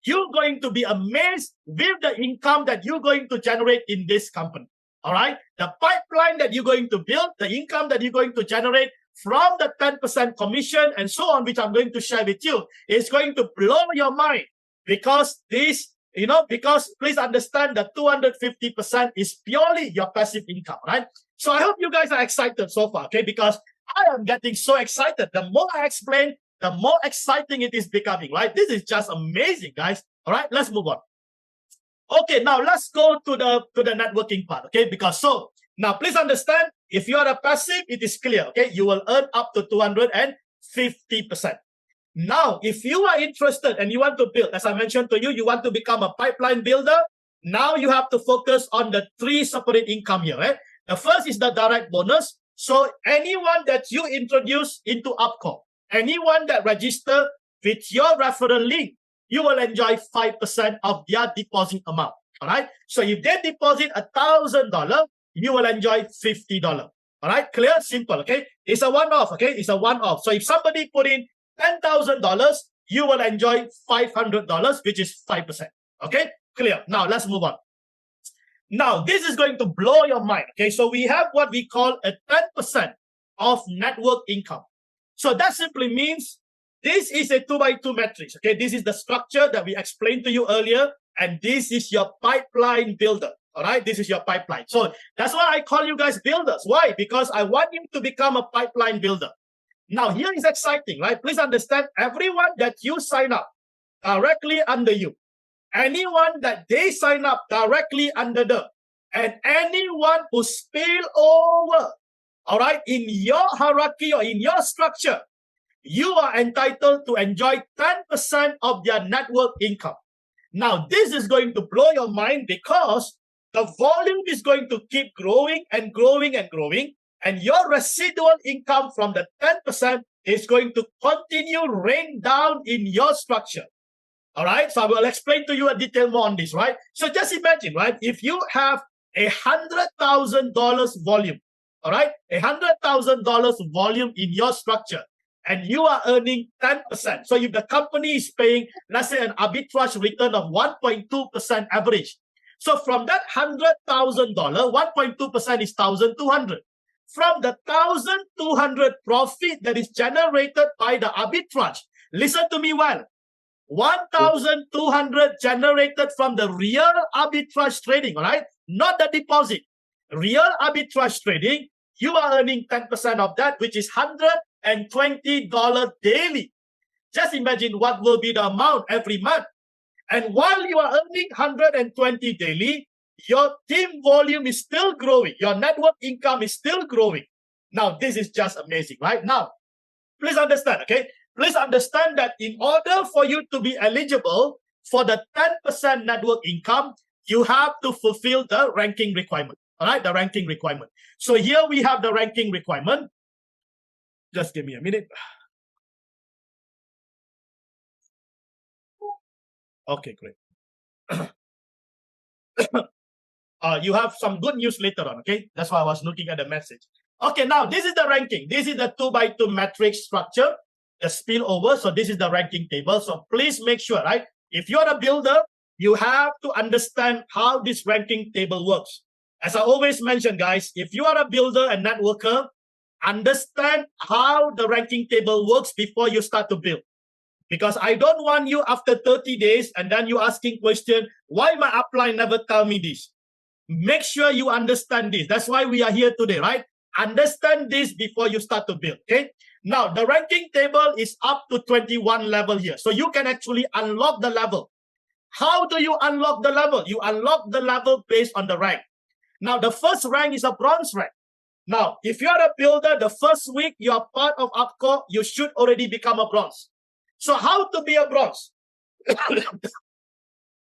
[SPEAKER 1] you're going to be amazed with the income that you're going to generate in this company. All right? The pipeline that you're going to build, the income that you're going to generate from the 10% commission and so on, which I'm going to share with you, is going to blow your mind because because please understand that 250% is purely your passive income, right? So I hope you guys are excited so far, okay? Because I am getting so excited. The more I explain, the more exciting it is becoming, right? This is just amazing, guys. All right, let's move on. Okay, now let's go to the networking part, okay? Because now please understand, if you are a passive, it is clear, okay? You will earn up to 250%. Now, if you are interested and you want to build, as I mentioned to you, you want to become a pipeline builder, now you have to focus on the 3 separate income here, right? The first is the direct bonus. So anyone that you introduce into ARBCORE, anyone that register with your referral link, you will enjoy 5% of their deposit amount, all right? So if they deposit $1,000, you will enjoy $50, all right? Clear? Simple, okay? It's a one-off, okay? It's a one-off. So if somebody put in $10,000, you will enjoy $500, which is 5%. Okay, clear. Now let's move on. Now, this is going to blow your mind. Okay, so we have what we call a 10% of network income. So that simply means this is a 2x2 matrix. Okay, this is the structure that we explained to you earlier, and this is your pipeline builder. All right, this is your pipeline. So that's why I call you guys builders. Why? Because I want you to become a pipeline builder. Now, here is exciting, right? Please understand, everyone that you sign up directly under you, anyone that they sign up directly under them, and anyone who spill over, all right, in your hierarchy or in your structure, you are entitled to enjoy 10% of their network income. Now, this is going to blow your mind because the volume is going to keep growing and growing and growing, and your residual income from the 10% is going to continue rain down in your structure. All right, so I will explain to you a detail more on this, right? So just imagine, right? If you have $100,000 volume, all right, $100,000 volume in your structure, and you are earning 10%. So if the company is paying, let's say, an arbitrage return of 1.2% average. So from that $100,000, 1.2% is 1,200. From the 1,200 profit that is generated by the arbitrage, listen to me well. 1,200 generated from the real arbitrage trading, all right? Not the deposit. Real arbitrage trading, you are earning 10% of that, which is $120 daily. Just imagine what will be the amount every month. And while you are earning 120 daily, your team volume is still growing. Your network income is still growing. Now, this is just amazing, right? Now, please understand, okay? Please understand that in order for you to be eligible for the 10% network income, you have to fulfill the ranking requirement. All right, the ranking requirement. So here we have the ranking requirement. Just give me a minute. Okay, great. You have some good news later on, okay? That's why I was looking at the message. Okay, now this is the ranking. This is the 2x2 matrix structure, the spillover. So this is the ranking table. So please make sure, right? If you're a builder, you have to understand how this ranking table works. As I always mention, guys, if you are a builder and networker, understand how the ranking table works before you start to build. Because I don't want you after 30 days and then you asking question, why my upline never tell me this? Make sure you understand this. That's why we are here today, right? Understand this before you start to build, okay? Now, the ranking table is up to 21 level here. So you can actually unlock the level. How do you unlock the level? You unlock the level based on the rank. Now, the first rank is a bronze rank. Now, if you're a builder, the first week you are part of ARBCORE, you should already become a bronze. So how to be a bronze?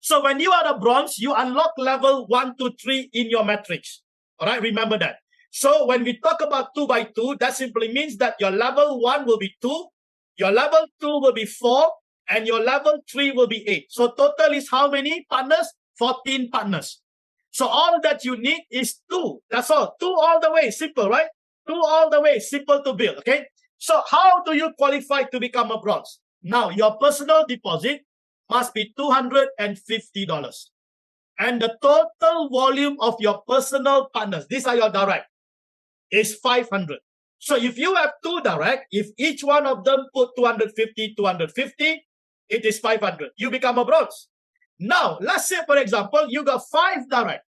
[SPEAKER 1] So when you are a bronze, you unlock level 1 to 3 in your matrix. All right, remember that. So when we talk about 2x2, that simply means that your level 1 will be 2, your level 2 will be 4, and your level 3 will be 8. So total is how many partners? 14 partners. So all that you need is 2. That's all. 2 all the way. Simple, right? 2 all the way. Simple to build, okay? So how do you qualify to become a bronze? Now, your personal deposit must be $250. And the total volume of your personal partners, these are your direct, is 500. So if you have 2 direct, if each one of them put 250, it is 500. You become a bronze. Now, let's say, for example, you got 5 direct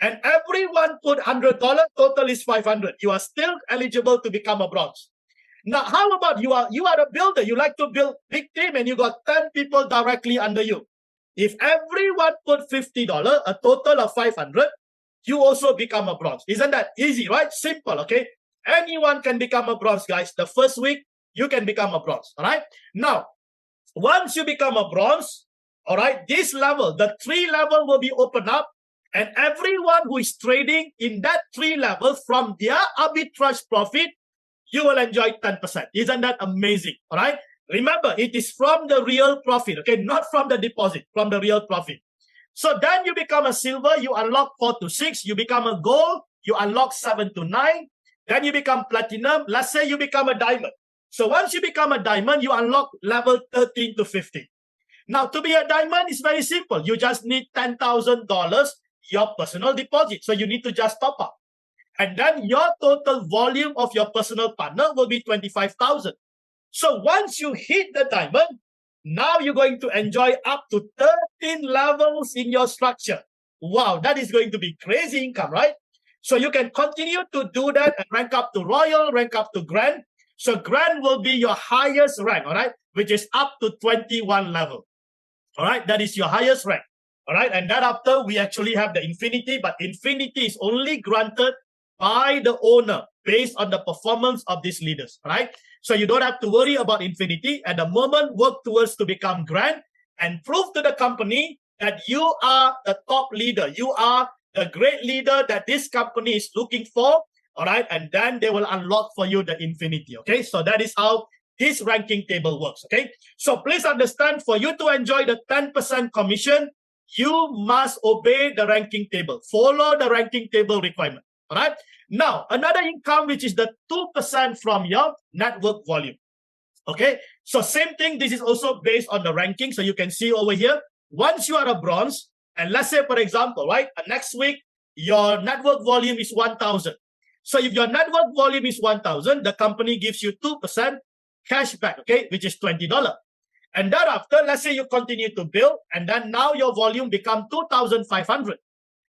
[SPEAKER 1] and everyone put $100, total is 500. You are still eligible to become a bronze. Now, how about you are a builder, you like to build big team and you got 10 people directly under you. If everyone put $50, a total of 500, you also become a bronze. Isn't that easy, right? Simple, okay? Anyone can become a bronze, guys. The first week, you can become a bronze, all right? Now, once you become a bronze, all right, this level, the 3 level will be opened up and everyone who is trading in that 3 level from their arbitrage profit, you will enjoy 10%. Isn't that amazing? All right. Remember, it is from the real profit, okay? Not from the deposit, from the real profit. So then you become a silver, you unlock 4 to 6. You become a gold, you unlock 7 to 9. Then you become platinum. Let's say you become a diamond. So once you become a diamond, you unlock level 13 to 15. Now, to be a diamond is very simple. You just need $10,000. your personal deposit. So you need to just top up. And then your total volume of your personal partner will be 25,000. So once you hit the diamond, now you're going to enjoy up to 13 levels in your structure. Wow, that is going to be crazy income, right? So you can continue to do that and rank up to Royal, rank up to Grand. So Grand will be your highest rank, all right, which is up to 21 level. All right, that is your highest rank. All right, and thereafter, we actually have the Infinity, but Infinity is only granted by the owner based on the performance of these leaders, right? So you don't have to worry about Infinity. At the moment, work towards to become Grand and prove to the company that you are the top leader. You are the great leader that this company is looking for, all right? And then they will unlock for you the Infinity, okay? So that is how this ranking table works, okay? So please understand, for you to enjoy the 10% commission, you must obey the ranking table. Follow the ranking table requirement, all right? Now, another income, which is the 2% from your network volume, okay? So same thing, this is also based on the ranking. So you can see over here, once you are a bronze, and let's say, for example, right, next week, your network volume is 1,000. So if your network volume is 1,000, the company gives you 2% cash back, okay, which is $20. And thereafter, let's say you continue to build, and then now your volume becomes 2,500.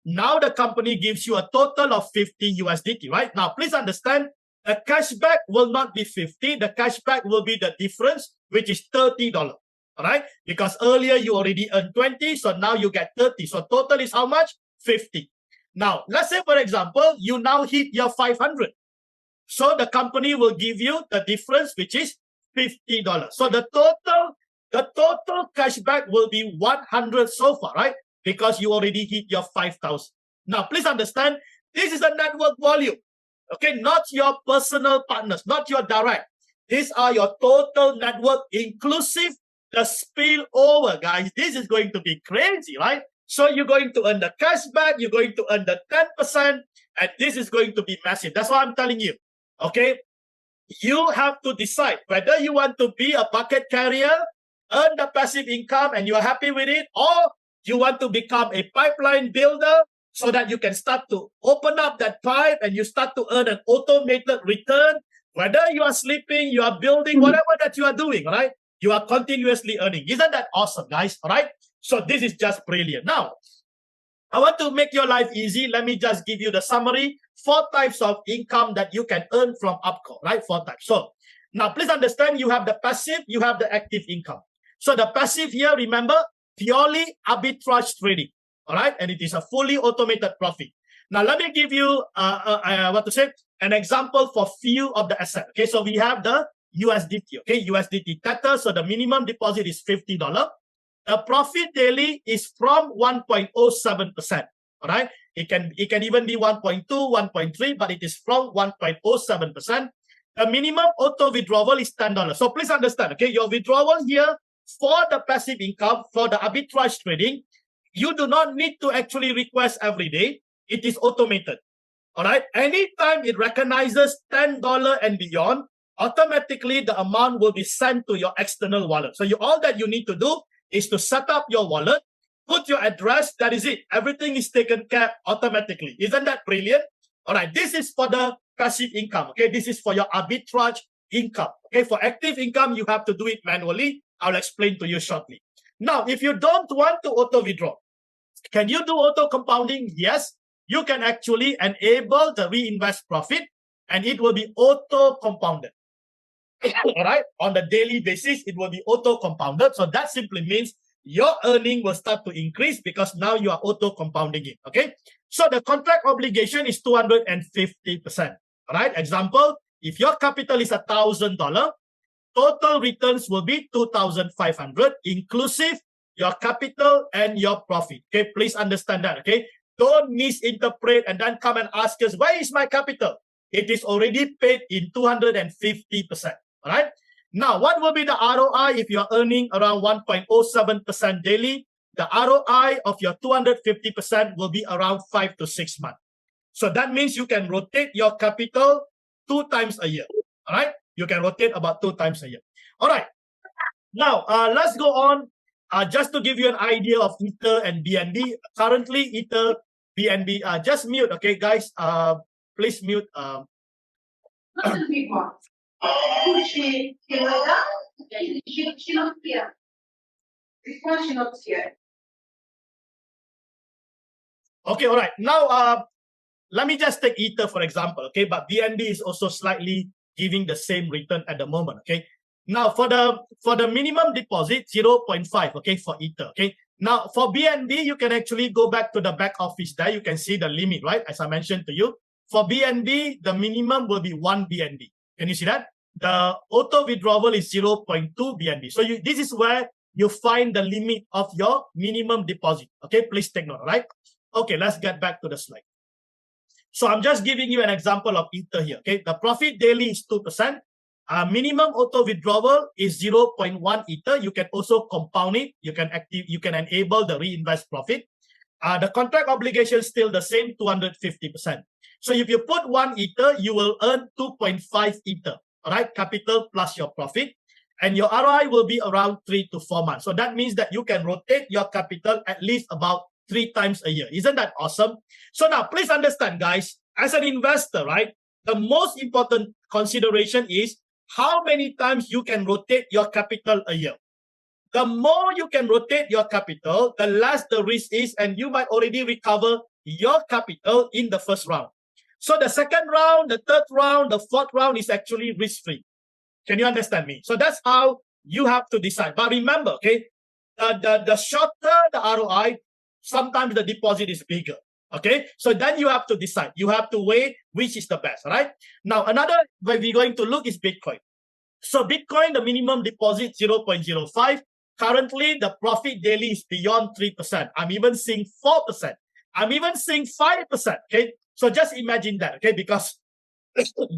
[SPEAKER 1] Now the company gives you a total of 50 USDT, right? Now, please understand, the cashback will not be 50. The cashback will be the difference, which is $30, all right? Because earlier you already earned 20, so now you get 30. So total is how much? 50. Now, let's say, for example, you now hit your 500. So the company will give you the difference, which is $50. So the total cashback will be 100 so far, right? Because you already hit your 5,000. Now, please understand, this is a network volume, okay? Not your personal partners, not your direct. These are your total network, inclusive the spillover, guys. This is going to be crazy, right? So you're going to earn the cashback, you're going to earn the 10%, and this is going to be massive. That's what I'm telling you, okay? You have to decide whether you want to be a bucket carrier, earn the passive income, and you're happy with it, or you want to become a pipeline builder so that you can start to open up that pipe and you start to earn an automated return. Whether you are sleeping, you are building, whatever that you are doing, right? You are continuously earning. Isn't that awesome, guys? All right? So this is just brilliant. Now, I want to make your life easy. Let me just give you the summary. 4 types of income that you can earn from ARBCORE, right? 4 types. So now please understand, you have the passive, you have the active income. So the passive here, remember, purely arbitrage trading, all right? And it is a fully automated profit. Now, let me give you, an example for few of the assets. Okay, so we have the USDT, okay, USDT Tether. So the minimum deposit is $50. The profit daily is from 1.07%, all right? It can even be 1.2, 1.3, but it is from 1.07%. The minimum auto withdrawal is $10. So please understand, okay, your withdrawal here for the passive income, for the arbitrage trading, you do not need to actually request every day. It is automated. All right. Anytime it recognizes $10 and beyond, automatically the amount will be sent to your external wallet. So all that you need to do is to set up your wallet, put your address. That is it. Everything is taken care automatically. Isn't that brilliant? All right. This is for the passive income. Okay. This is for your arbitrage income. Okay. For active income, you have to do it manually. I'll explain to you shortly. Now, if you don't want to auto withdraw, can you do auto compounding? Yes, you can actually enable the reinvest profit and it will be auto compounded. All right, on the daily basis, it will be auto compounded. So that simply means your earning will start to increase because now you are auto compounding it. Okay, so the contract obligation is 250%. All right, example, if your capital is $1,000, total returns will be 2,500, inclusive your capital and your profit. Okay, please understand that. Okay, don't misinterpret and then come and ask us, where is my capital? It is already paid in 250%. All right. Now, what will be the ROI if you are earning around 1.07% daily? The ROI of your 250% will be around 5 to 6 months. So that means you can rotate your capital 2 times a year. All right. You can rotate about 2 times a year. All right. Now, let's go on. Just to give you an idea of Ether and BNB. Currently, Ether BNB. Just mute, okay, guys. Please mute.
[SPEAKER 2] Not the big one. She not here. This one she not here.
[SPEAKER 1] Okay, all right. Now, let me just take Ether for example, okay? But BNB is also slightly giving the same return at the moment, okay? Now, for the minimum deposit, 0.5, okay, for Ether, okay? Now, for BNB, you can actually go back to the back office there. You can see the limit, right? As I mentioned to you. For BNB, the minimum will be 1 BNB. Can you see that? The auto withdrawal is 0.2 BNB. So this is where you find the limit of your minimum deposit, okay? Please take note, right? Okay, let's get back to the slide. So I'm just giving you an example of Ether here. Okay, the profit daily is 2%. Minimum auto withdrawal is 0.1 Ether. You can also compound it. You can enable the reinvest profit. The contract obligation is still the same, 250%. So if you put 1 Ether, you will earn 2.5 Ether. All right, capital plus your profit, and your ROI will be around 3 to 4 months. So that means that you can rotate your capital at least about 3 times a year. Isn't that awesome? So now please understand, guys, as an investor, right, the most important consideration is how many times you can rotate your capital a year. The more you can rotate your capital, the less the risk is, and you might already recover your capital in the first round. So the second round, the third round, the fourth round is actually risk-free. Can you understand me? So that's how you have to decide. But remember, okay, the shorter the ROI, sometimes the deposit is bigger. Okay, so then you have to decide. You have to weigh which is the best, right? Now, another way we're going to look is Bitcoin. So Bitcoin, the minimum deposit 0.05. Currently, the profit daily is beyond 3%. I'm even seeing 4%. I'm even seeing 5%. Okay, so just imagine that. Okay, because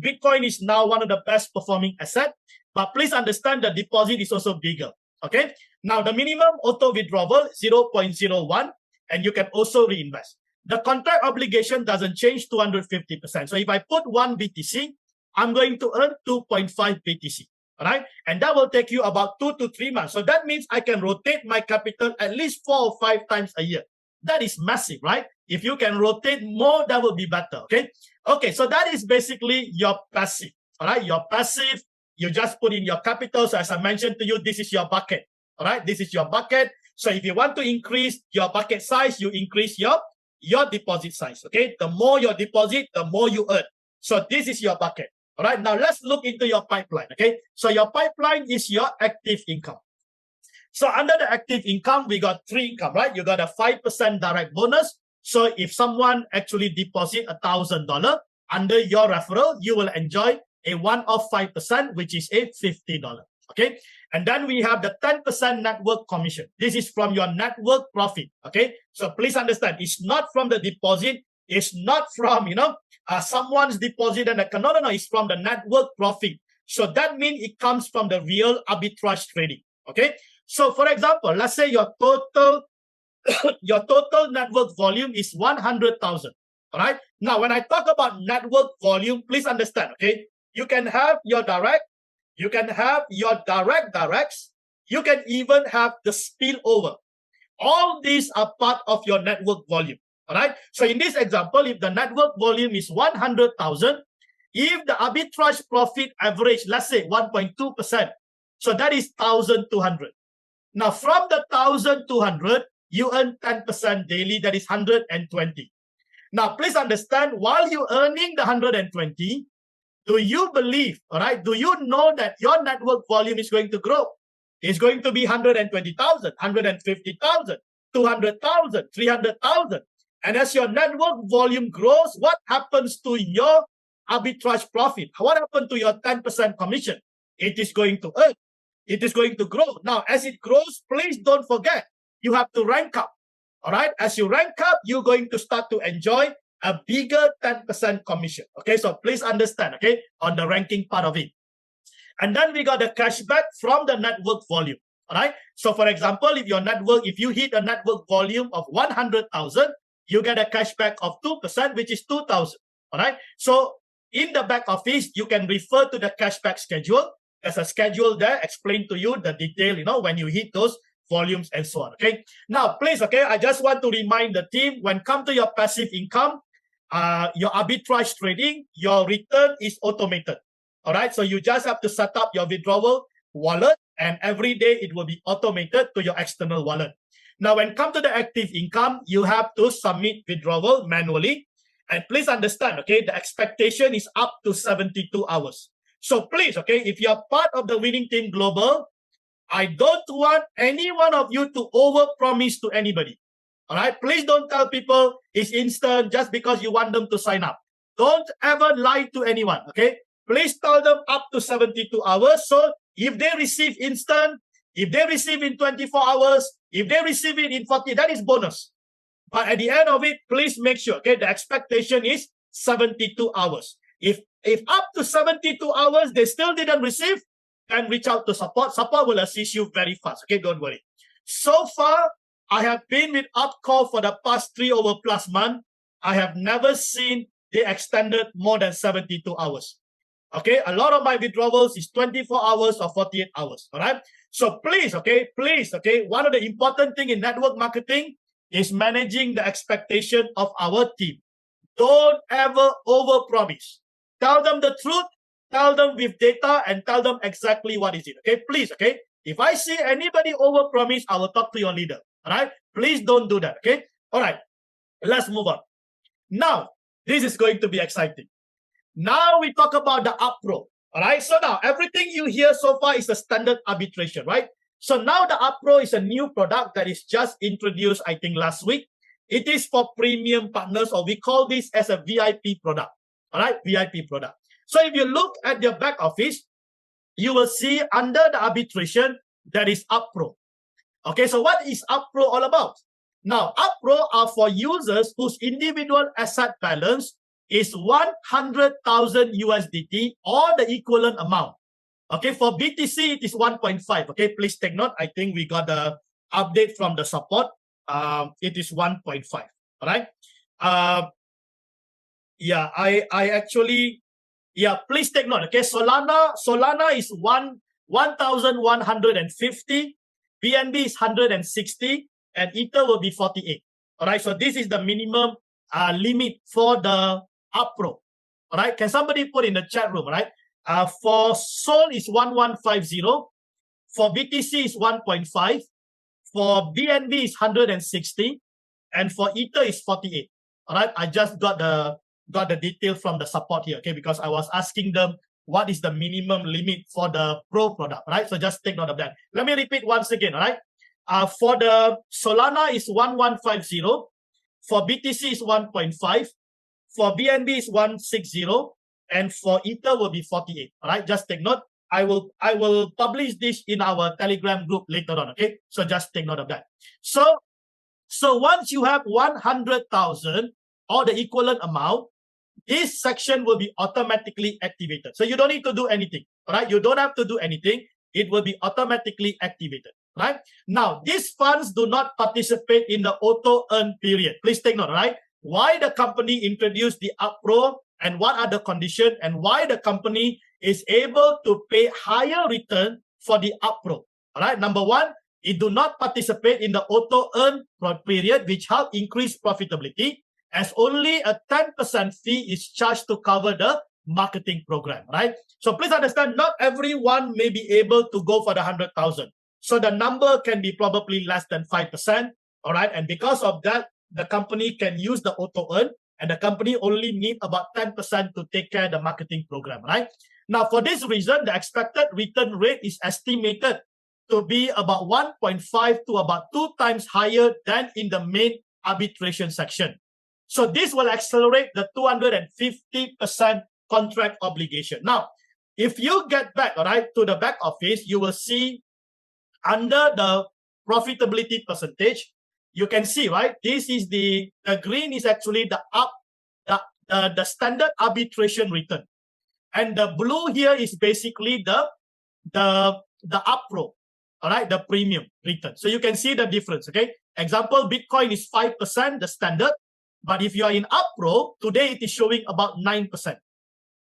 [SPEAKER 1] Bitcoin is now one of the best performing assets. But please understand the deposit is also bigger. Okay, now the minimum auto withdrawal 0.01. And you can also reinvest. The contract obligation doesn't change, 250%. So if I put 1 BTC, I'm going to earn 2.5 BTC, all right? And that will take you about 2 to 3 months. So that means I can rotate my capital at least 4 or 5 times a year. That is massive, right? If you can rotate more, that will be better, okay? Okay, so that is basically your passive, all right? Your passive, you just put in your capital. So as I mentioned to you, this is your bucket, all right? This is your bucket. So if you want to increase your bucket size, you increase your deposit size, okay? The more your deposit, the more you earn. So this is your bucket, all right? Now let's look into your pipeline, okay? So your pipeline is your active income. So under the active income, we got 3 income, right? You got a 5% direct bonus. So if someone actually deposit $1,000 under your referral, you will enjoy a one-off 5%, which is a $50. Okay, and then we have the 10% network commission. This is from your network profit. Okay, so please understand, it's not from the deposit. It's not from someone's deposit and no, it's from the network profit. So that means it comes from the real arbitrage trading. Okay, so for example, let's say your total network volume is 100,000. All right. Now, when I talk about network volume, please understand. Okay, you can have your direct. You can have your directs. You can even have the spillover. All these are part of your network volume. All right. So in this example, if the network volume is 100,000, if the arbitrage profit average, let's say 1.2%, so that is 1,200. Now from the 1,200, you earn 10% daily. That is 120. Now please understand, while you're earning the 120, do you believe, all right, do you know that your network volume is going to grow? It's going to be 120,000, 150,000, 200,000, 300,000. And as your network volume grows, what happens to your arbitrage profit? What happened to your 10% commission? It is going to earn. It is going to grow. Now, as it grows, please don't forget, you have to rank up. All right. As you rank up, you're going to start to enjoy a bigger 10% commission. Okay. So please understand, okay, on the ranking part of it. And then we got the cashback from the network volume. All right. So for example, if you hit a network volume of 100,000, you get a cashback of 2%, which is 2,000. All right. So in the back office, you can refer to the cashback schedule. There's a schedule there, explain to you the detail, when you hit those volumes, and so on. Okay. Now, please, okay, I just want to remind the team, when come to your passive income, your arbitrage trading, your return is automated. All right. So you just have to set up your withdrawal wallet, and every day it will be automated to your external wallet. Now, when come to the active income, you have to submit withdrawal manually. And please understand, okay, the expectation is up to 72 hours. So please, okay, if you are part of the winning team global, I don't want any one of you to overpromise to anybody. All right, please don't tell people it's instant just because you want them to sign up. Don't ever lie to anyone, okay? Please tell them up to 72 hours. So if they receive instant, if they receive in 24 hours, if they receive it in 40, that is bonus. But at the end of it, please make sure, okay, the expectation is 72 hours. If up to 72 hours, they still didn't receive, then reach out to support. Support will assist you very fast, okay, don't worry. So far, I have been with ARBCORE for the past 3+ months. I have never seen they extended more than 72 hours. Okay, a lot of my withdrawals is 24 hours or 48 hours, all right? So please, okay, one of the important things in network marketing is managing the expectation of our team. Don't ever overpromise. Tell them the truth, tell them with data, and tell them exactly what is it. Okay, please, okay? If I see anybody overpromise, I will talk to your leader. All right? Please don't do that. Okay? All right. Let's move on. Now, this is going to be exciting. Now we talk about the ARBPRO. All right? So now everything you hear so far is a standard arbitration, right? So now the ARBPRO is a new product that is just introduced, I think, last week. It is for premium partners, or we call this as a VIP product. All right, VIP product. So if you look at your back office, you will see under the arbitration, there is ARBPRO. Okay, so what is ARBPRO all about? Now, ARBPRO are for users whose individual asset balance is 100,000 USDT or the equivalent amount. Okay, for BTC, it is 1.5. Okay, please take note. I think we got the update from the support. It is 1.5. All right. Yeah, I actually, yeah, please take note. Okay, Solana is 1,150. BNB is 160, and Ether will be 48. All right. So this is the minimum limit for the ARBPRO. All right. Can somebody put in the chat room? All right. For Sol is 1150, for BTC is 1.5, for BNB is 160, and for Ether is 48. All right, I just got the detail from the support here, okay, because I was asking them what is the minimum limit for the Pro product, right? So just take note of that. Let me repeat once again, all right? For the Solana is 1150, for BTC is 1.5, for BNB is 160, and for Ether will be 48. All right, just take note. I will publish this in our Telegram group later on. Okay, so just take note of that. So once you have 100,000 or the equivalent amount, this section will be automatically activated. So you don't need to do anything. All right, you don't have to do anything. It will be automatically activated. Right now, these funds do not participate in the auto earn period. Please take note. Right, why the company introduced the ARBPRO, and what are the conditions, and why the company is able to pay higher return for the ARBPRO. All right. Number one, it do not participate in the auto earn period, which help increase profitability, as only a 10% fee is charged to cover the marketing program. Right. So please understand, not everyone may be able to go for the 100,000. So the number can be probably less than 5%. All right. And because of that, the company can use the auto earn, and the company only need about 10% to take care of the marketing program, right? Now, for this reason, the expected return rate is estimated to be about 1.5 to about 2 times higher than in the main arbitration section. So this will accelerate the 250% contract obligation. Now, if you get back, all right, to the back office, you will see under the profitability percentage, you can see, right? This is the green is actually the standard arbitration return, and the blue here is basically the ARBPRO, all right, the premium return. So you can see the difference. Okay, example, Bitcoin is 5% the standard, but if you are in ARBPRO today, it is showing about 9%.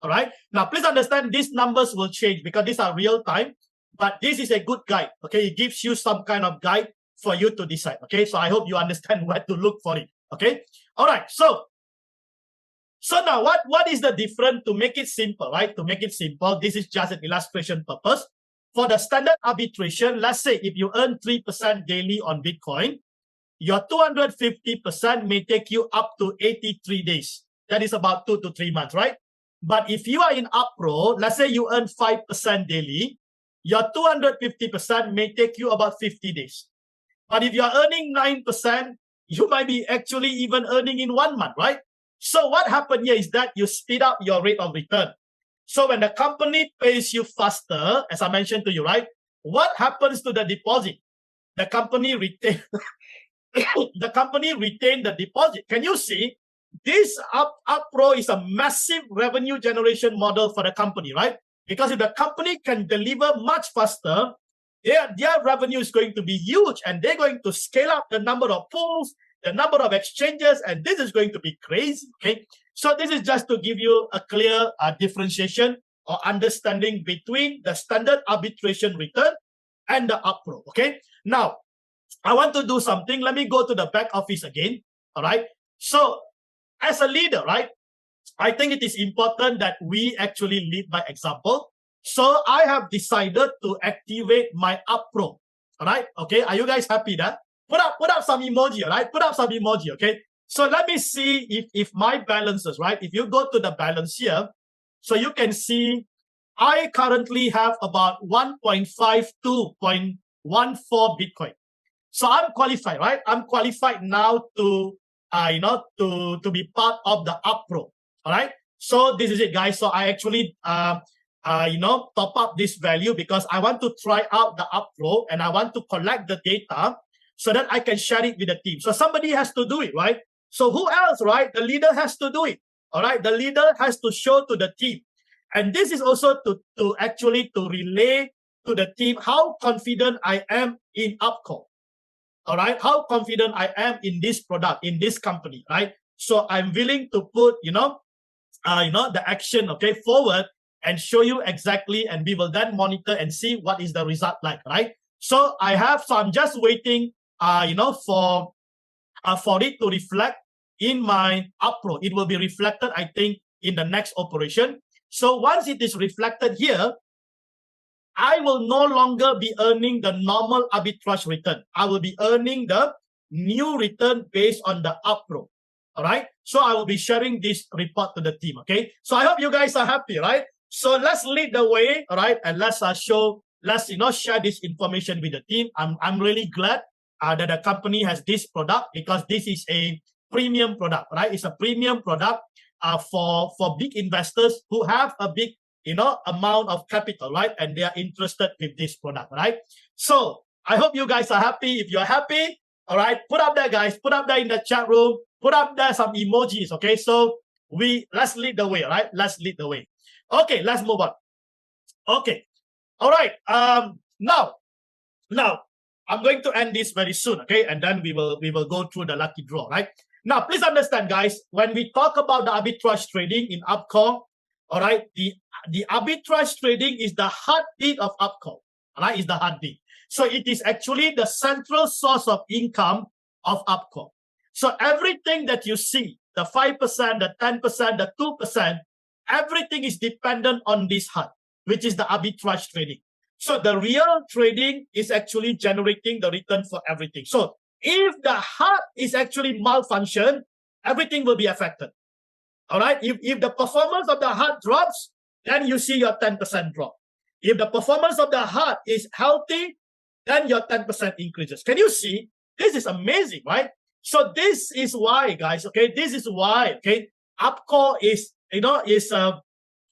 [SPEAKER 1] All right. Now, please understand these numbers will change because these are real time, but this is a good guide. Okay, it gives you some kind of guide for you to decide. Okay, so I hope you understand where to look for it. Okay, all right. So now what is the difference? To make it simple, right? To make it simple, this is just an illustration purpose. For the standard arbitration, let's say if you earn 3% daily on Bitcoin, your 250% may take you up to 83 days. That is about 2 to 3 months, right? But if you are in ARBPRO, let's say you earn 5% daily, your 250% may take you about 50 days. But if you're earning 9%, you might be actually even earning in 1 month, right? So what happened here is that you speed up your rate of return. So when the company pays you faster, as I mentioned to you, right? What happens to the deposit? The company retain the deposit. Can you see? This ARBPRO is a massive revenue generation model for the company, right? Because if the company can deliver much faster, their revenue is going to be huge, and they're going to scale up the number of pools, the number of exchanges, and this is going to be crazy. Okay, so this is just to give you a clear differentiation or understanding between the standard arbitration return and the ARBPRO. Okay, now I want to do something. Let me go to the back office again. All right, so as a leader, right, I think it is important that we actually lead by example. So I have decided to activate my ARBPRO. All right, okay, are you guys happy that? Put up some emoji, right? Put up some emoji, okay? So let me see if my balances, right? If you go to the balance here, so you can see I currently have about 1.52.14 Bitcoin. So I'm qualified, right? I'm qualified now to to be part of the ARBPRO. All right. So this is it, guys. So I actually top up this value because I want to try out the ARBPRO and I want to collect the data so that I can share it with the team. So somebody has to do it, right? So who else, right? The leader has to do it. All right. The leader has to show to the team. And this is also to relay to the team how confident I am in ARBCORE. All right, how confident I am in this product, in this company, right? So I'm willing to put, the action, okay, forward and show you exactly, and we will then monitor and see what is the result like, right? So I'm just waiting, for it to reflect in my ARBPRO. It will be reflected, I think, in the next operation. So once it is reflected here, I will no longer be earning the normal arbitrage return. I will be earning the new return based on the ARBPRO. All right. So I will be sharing this report to the team. Okay. So I hope you guys are happy, right? So let's lead the way. All right. And let's share this information with the team. I'm really glad that the company has this product because this is a premium product, right? It's a premium product for big investors who have a big amount of capital, right? And they are interested with this product, right? So I hope you guys are happy. If you're happy, all right, put up there, guys. Put up there in the chat room. Put up there some emojis, okay? So let's lead the way, right? Let's lead the way. Okay, let's move on. Okay, all right. Now I'm going to end this very soon, okay? And then we will go through the lucky draw, right? Now, please understand, guys, when we talk about the arbitrage trading in ARBCORE, all right, the arbitrage trading is the heartbeat of ARBCORE. All right, is the heartbeat. So it is actually the central source of income of ARBCORE. So everything that you see, the 5%, the 10%, the 2%, everything is dependent on this heart, which is the arbitrage trading. So the real trading is actually generating the return for everything. So if the heart is actually malfunction, everything will be affected. All right. If the performance of the heart drops, then you see your 10% drop. If the performance of the heart is healthy, then your 10% increases. Can you see? This is amazing, right? So this is why, guys, okay, this is why, okay, ARBCORE is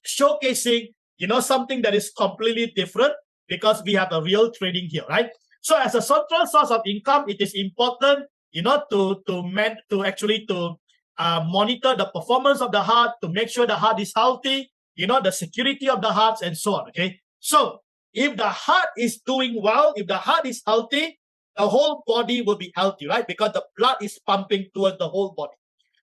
[SPEAKER 1] showcasing, something that is completely different because we have a real trading here, right? So as a central source of income, it is important, to monitor the performance of the heart, to make sure the heart is healthy, the security of the hearts and so on, okay? So if the heart is doing well, if the heart is healthy, the whole body will be healthy, right? Because the blood is pumping towards the whole body.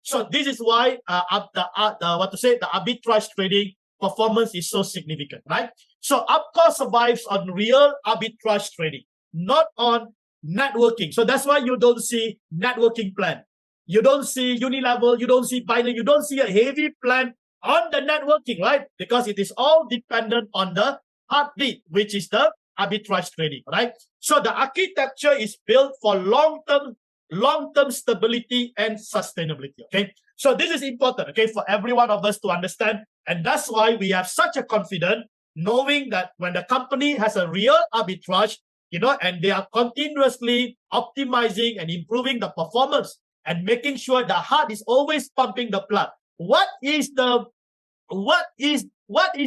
[SPEAKER 1] So this is why the arbitrage trading performance is so significant, right? So ARBCORE survives on real arbitrage trading, not on networking. So that's why you don't see networking plan. You don't see unilevel, you don't see binary, you don't see a heavy plan on the networking, right? Because it is all dependent on the heartbeat, which is the arbitrage trading, right? So the architecture is built for long-term stability and sustainability, okay? So this is important, okay, for every one of us to understand. And that's why we have such a confidence knowing that when the company has a real arbitrage, and they are continuously optimizing and improving the performance and making sure the heart is always pumping the blood. What is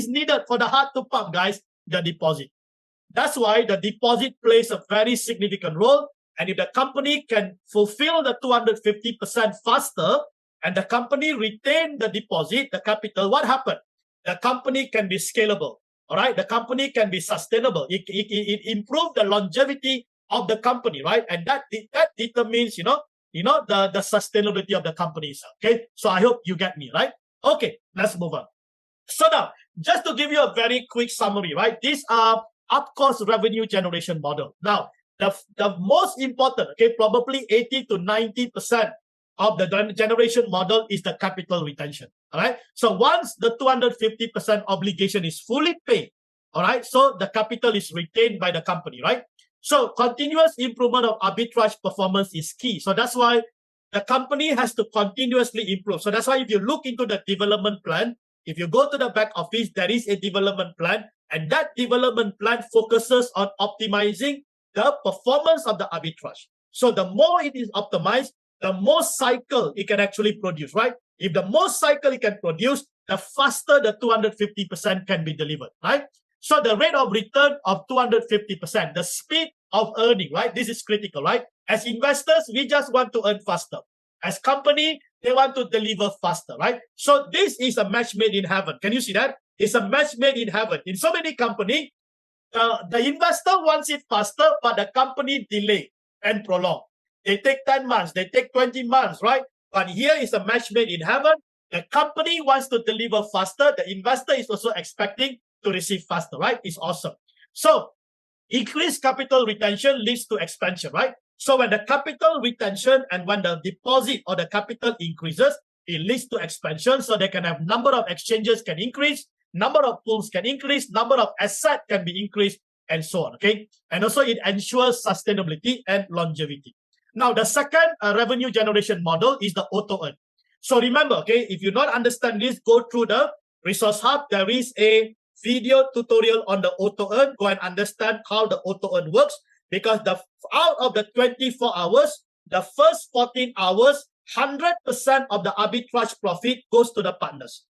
[SPEAKER 1] needed for the heart to pump, guys? The deposit. That's why the deposit plays a very significant role. And if the company can fulfill the 250% faster and the company retain the deposit, the capital, what happened? The company can be scalable. All right, the company can be sustainable. It improves the longevity of the company, right? And that determines, the sustainability of the company. Okay, so I hope you get me, right? Okay, let's move on. So now, just to give you a very quick summary, right? These are ARBCORE's revenue generation model. Now, the most important, okay, probably 80 to 90% of the generation model is the capital retention. All right. So once the 250% obligation is fully paid, all right, so the capital is retained by the company, right? So continuous improvement of arbitrage performance is key. So that's why the company has to continuously improve. So that's why if you look into the development plan, if you go to the back office, there is a development plan, and that development plan focuses on optimizing the performance of the arbitrage. So the more it is optimized, the more cycle it can actually produce, right? If the more cycle it can produce, the faster the 250% can be delivered, right? So the rate of return of 250%, the speed of earning, right? This is critical, right? As investors, we just want to earn faster. As company, they want to deliver faster, right? So this is a match made in heaven. Can you see that? It's a match made in heaven. In so many companies, the investor wants it faster, but the company delay and prolong. They take 10 months, they take 20 months, right? But here is a match made in heaven. The company wants to deliver faster. The investor is also expecting to receive faster, right? It's awesome. So increased capital retention leads to expansion, right? So when the capital retention and when the deposit or the capital increases, it leads to expansion. So they can have number of exchanges can increase, number of pools can increase, number of assets can be increased, and so on, okay? And also it ensures sustainability and longevity. Now, the second revenue generation model is the auto-earn. So remember, okay, if you don't understand this, go through the Resource Hub. There is a video tutorial on the auto-earn. Go and understand how the auto-earn works, because out of the 24 hours, the first 14 hours, 100% of the arbitrage profit goes to the partners.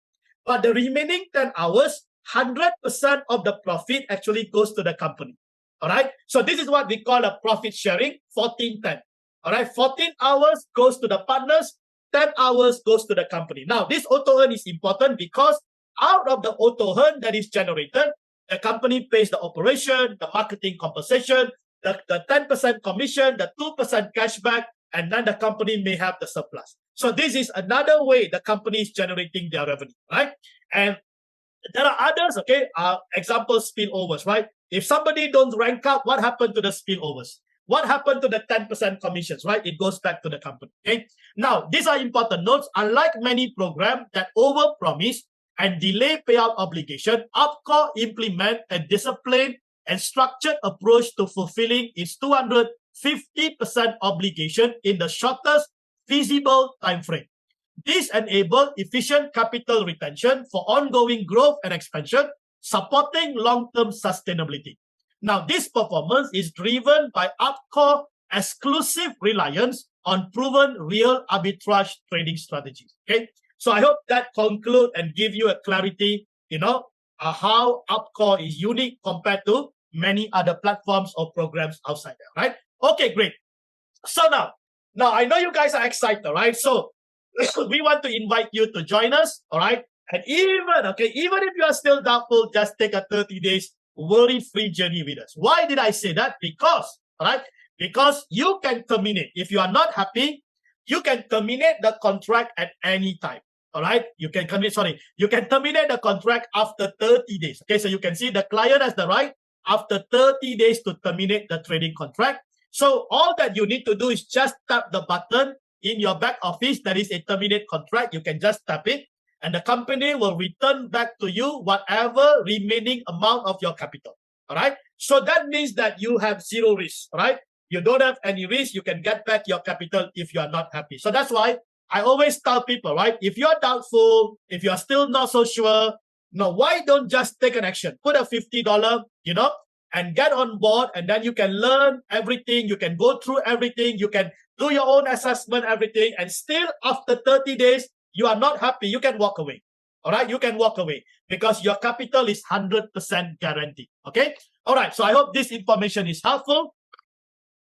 [SPEAKER 1] But the remaining 10 hours, 100% of the profit actually goes to the company. All right. So this is what we call a profit sharing, 14-10. All right. 14 hours goes to the partners, 10 hours goes to the company. Now, this auto-earn is important because out of the auto-earn that is generated, the company pays the operation, the marketing compensation, the 10% commission, the 2% cashback, and then the company may have the surplus. So this is another way the company is generating their revenue, right? And there are others, okay? Example, spillovers, right? If somebody don't rank up, what happened to the spillovers? What happened to the 10% commissions, right? It goes back to the company, okay? Now, these are important notes. Unlike many programs that overpromise and delay payout obligation, ARBCORE implement a disciplined and structured approach to fulfilling its 250% obligation in the shortest feasible time frame. This enables efficient capital retention for ongoing growth and expansion, supporting long-term sustainability. Now, this performance is driven by ARBCORE exclusive reliance on proven real arbitrage trading strategies. Okay, so I hope that conclude and give you a clarity, how ARBCORE is unique compared to many other platforms or programs outside there, right? Okay, great. So now I know you guys are excited, right? So we want to invite you to join us, all right? And even if you are still doubtful, just take a 30 days worry-free journey with us. Why did I say that? Because, all right, because you can terminate. If you are not happy, you can terminate the contract at any time. All right, you can terminate the contract after 30 days. Okay, so you can see the client has the right after 30 days to terminate the trading contract. So all that you need to do is just tap the button in your back office. That is a terminate contract. You can just tap it, and the company will return back to you whatever remaining amount of your capital. All right. So that means that you have zero risk. Right. You don't have any risk. You can get back your capital if you are not happy. So that's why I always tell people, right? If you're doubtful, if you're still not so sure, no, why don't just take an action? Put a $50, and get on board, and then you can learn everything. You can go through everything. You can do your own assessment, everything. And still after 30 days, you are not happy. You can walk away. All right. You can walk away because your capital is 100% guaranteed. Okay. All right. So I hope this information is helpful.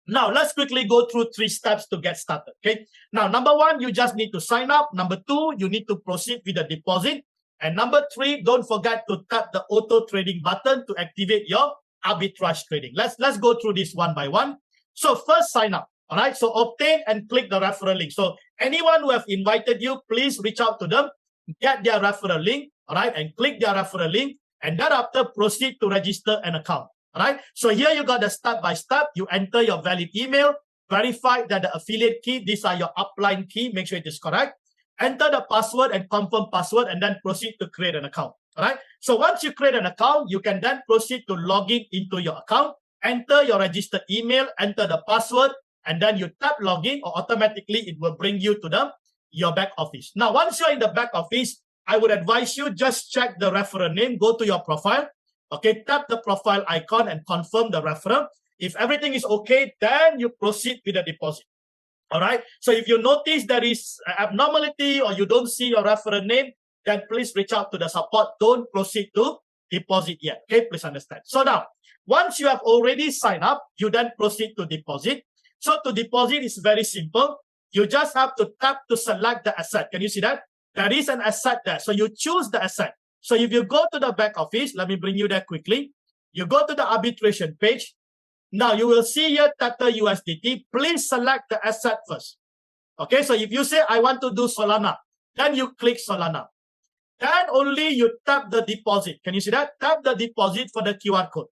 [SPEAKER 1] Now, let's quickly go through 3 steps to get started. Okay. Now, number 1, you just need to sign up. Number 2, you need to proceed with the deposit. And number 3, don't forget to tap the auto trading button to activate your arbitrage trading. Let's go through this one by one. So first, sign up. All right. So obtain and click the referral link. So anyone who have invited you, please reach out to them, get their referral link. All right. And click their referral link. And thereafter, proceed to register an account. All right. So here you got the step-by-step. You enter your valid email, verify that the affiliate key, these are your upline key. Make sure it is correct. Enter the password and confirm password, and then proceed to create an account. All right. So once you create an account, you can then proceed to log in into your account, enter your registered email, enter the password, and then you tap login, or automatically it will bring you to your back office. Now, once you're in the back office, I would advise you just check the referral name, go to your profile. Okay, tap the profile icon and confirm the referral. If everything is okay, then you proceed with the deposit. All right. So if you notice there is abnormality or you don't see your referral name, then please reach out to the support. Don't proceed to deposit yet. Okay, please understand. So now, once you have already signed up, you then proceed to deposit. So to deposit is very simple. You just have to tap to select the asset. Can you see that? There is an asset there. So you choose the asset. So if you go to the back office, let me bring you there quickly. You go to the arbitration page. Now you will see here Tether USDT. Please select the asset first. Okay, so if you say, I want to do Solana, then you click Solana. Then only you tap the deposit. Can you see that? Tap the deposit for the QR code.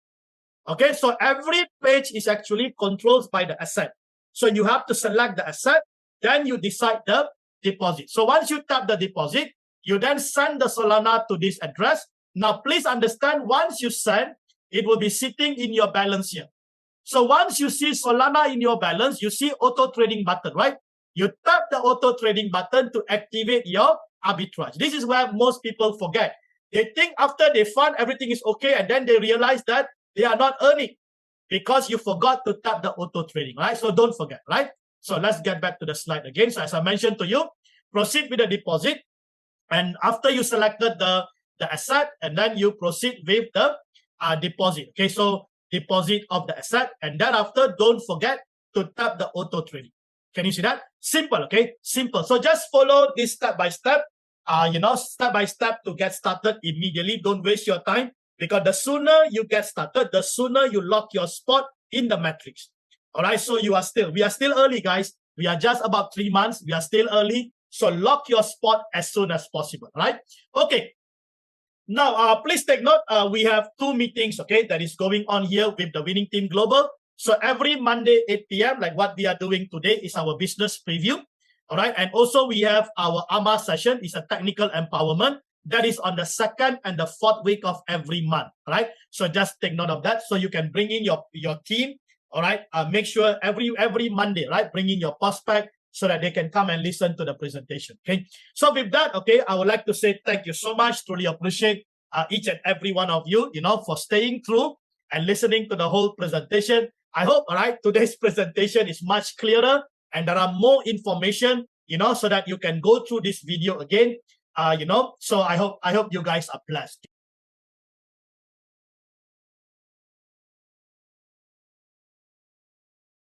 [SPEAKER 1] Okay, so every page is actually controlled by the asset. So you have to select the asset, then you decide the deposit. So once you tap the deposit, you then send the Solana to this address. Now, please understand, once you send, it will be sitting in your balance here. So once you see Solana in your balance, you see auto trading button, right? You tap the auto trading button to activate your arbitrage. This is where most people forget. They think after they fund, everything is okay, and then they realize that they are not earning because you forgot to tap the auto trading, right? So don't forget, right? So let's get back to the slide again. So as I mentioned to you, proceed with the deposit. And after you selected the asset, and then you proceed with the deposit. Okay, so deposit of the asset. And thereafter, don't forget to tap the auto trading. Can you see that? Simple, okay? Simple. So just follow this step-by-step, step-by-step to get started immediately. Don't waste your time, because the sooner you get started, the sooner you lock your spot in the matrix. All right, so we are still early, guys. We are just about 3 months. We are still early. So lock your spot as soon as possible, right? Okay. Now, please take note, we have 2 meetings, okay, that is going on here with the Winning Team Global. So every Monday, 8 p.m., like what we are doing today, is our business preview. All right. And also we have our AMA session, is a technical empowerment. That is on the 2nd and the 4th week of every month. All right. So just take note of that. So you can bring in your team. All right. Make sure every Monday, right, bring in your prospect so that they can come and listen to the presentation. Okay. So with that, okay, I would like to say thank you so much. Truly appreciate each and every one of you, for staying through and listening to the whole presentation. I hope, all right, today's presentation is much clearer and there are more information, so that you can go through this video again, so I hope you guys are blessed.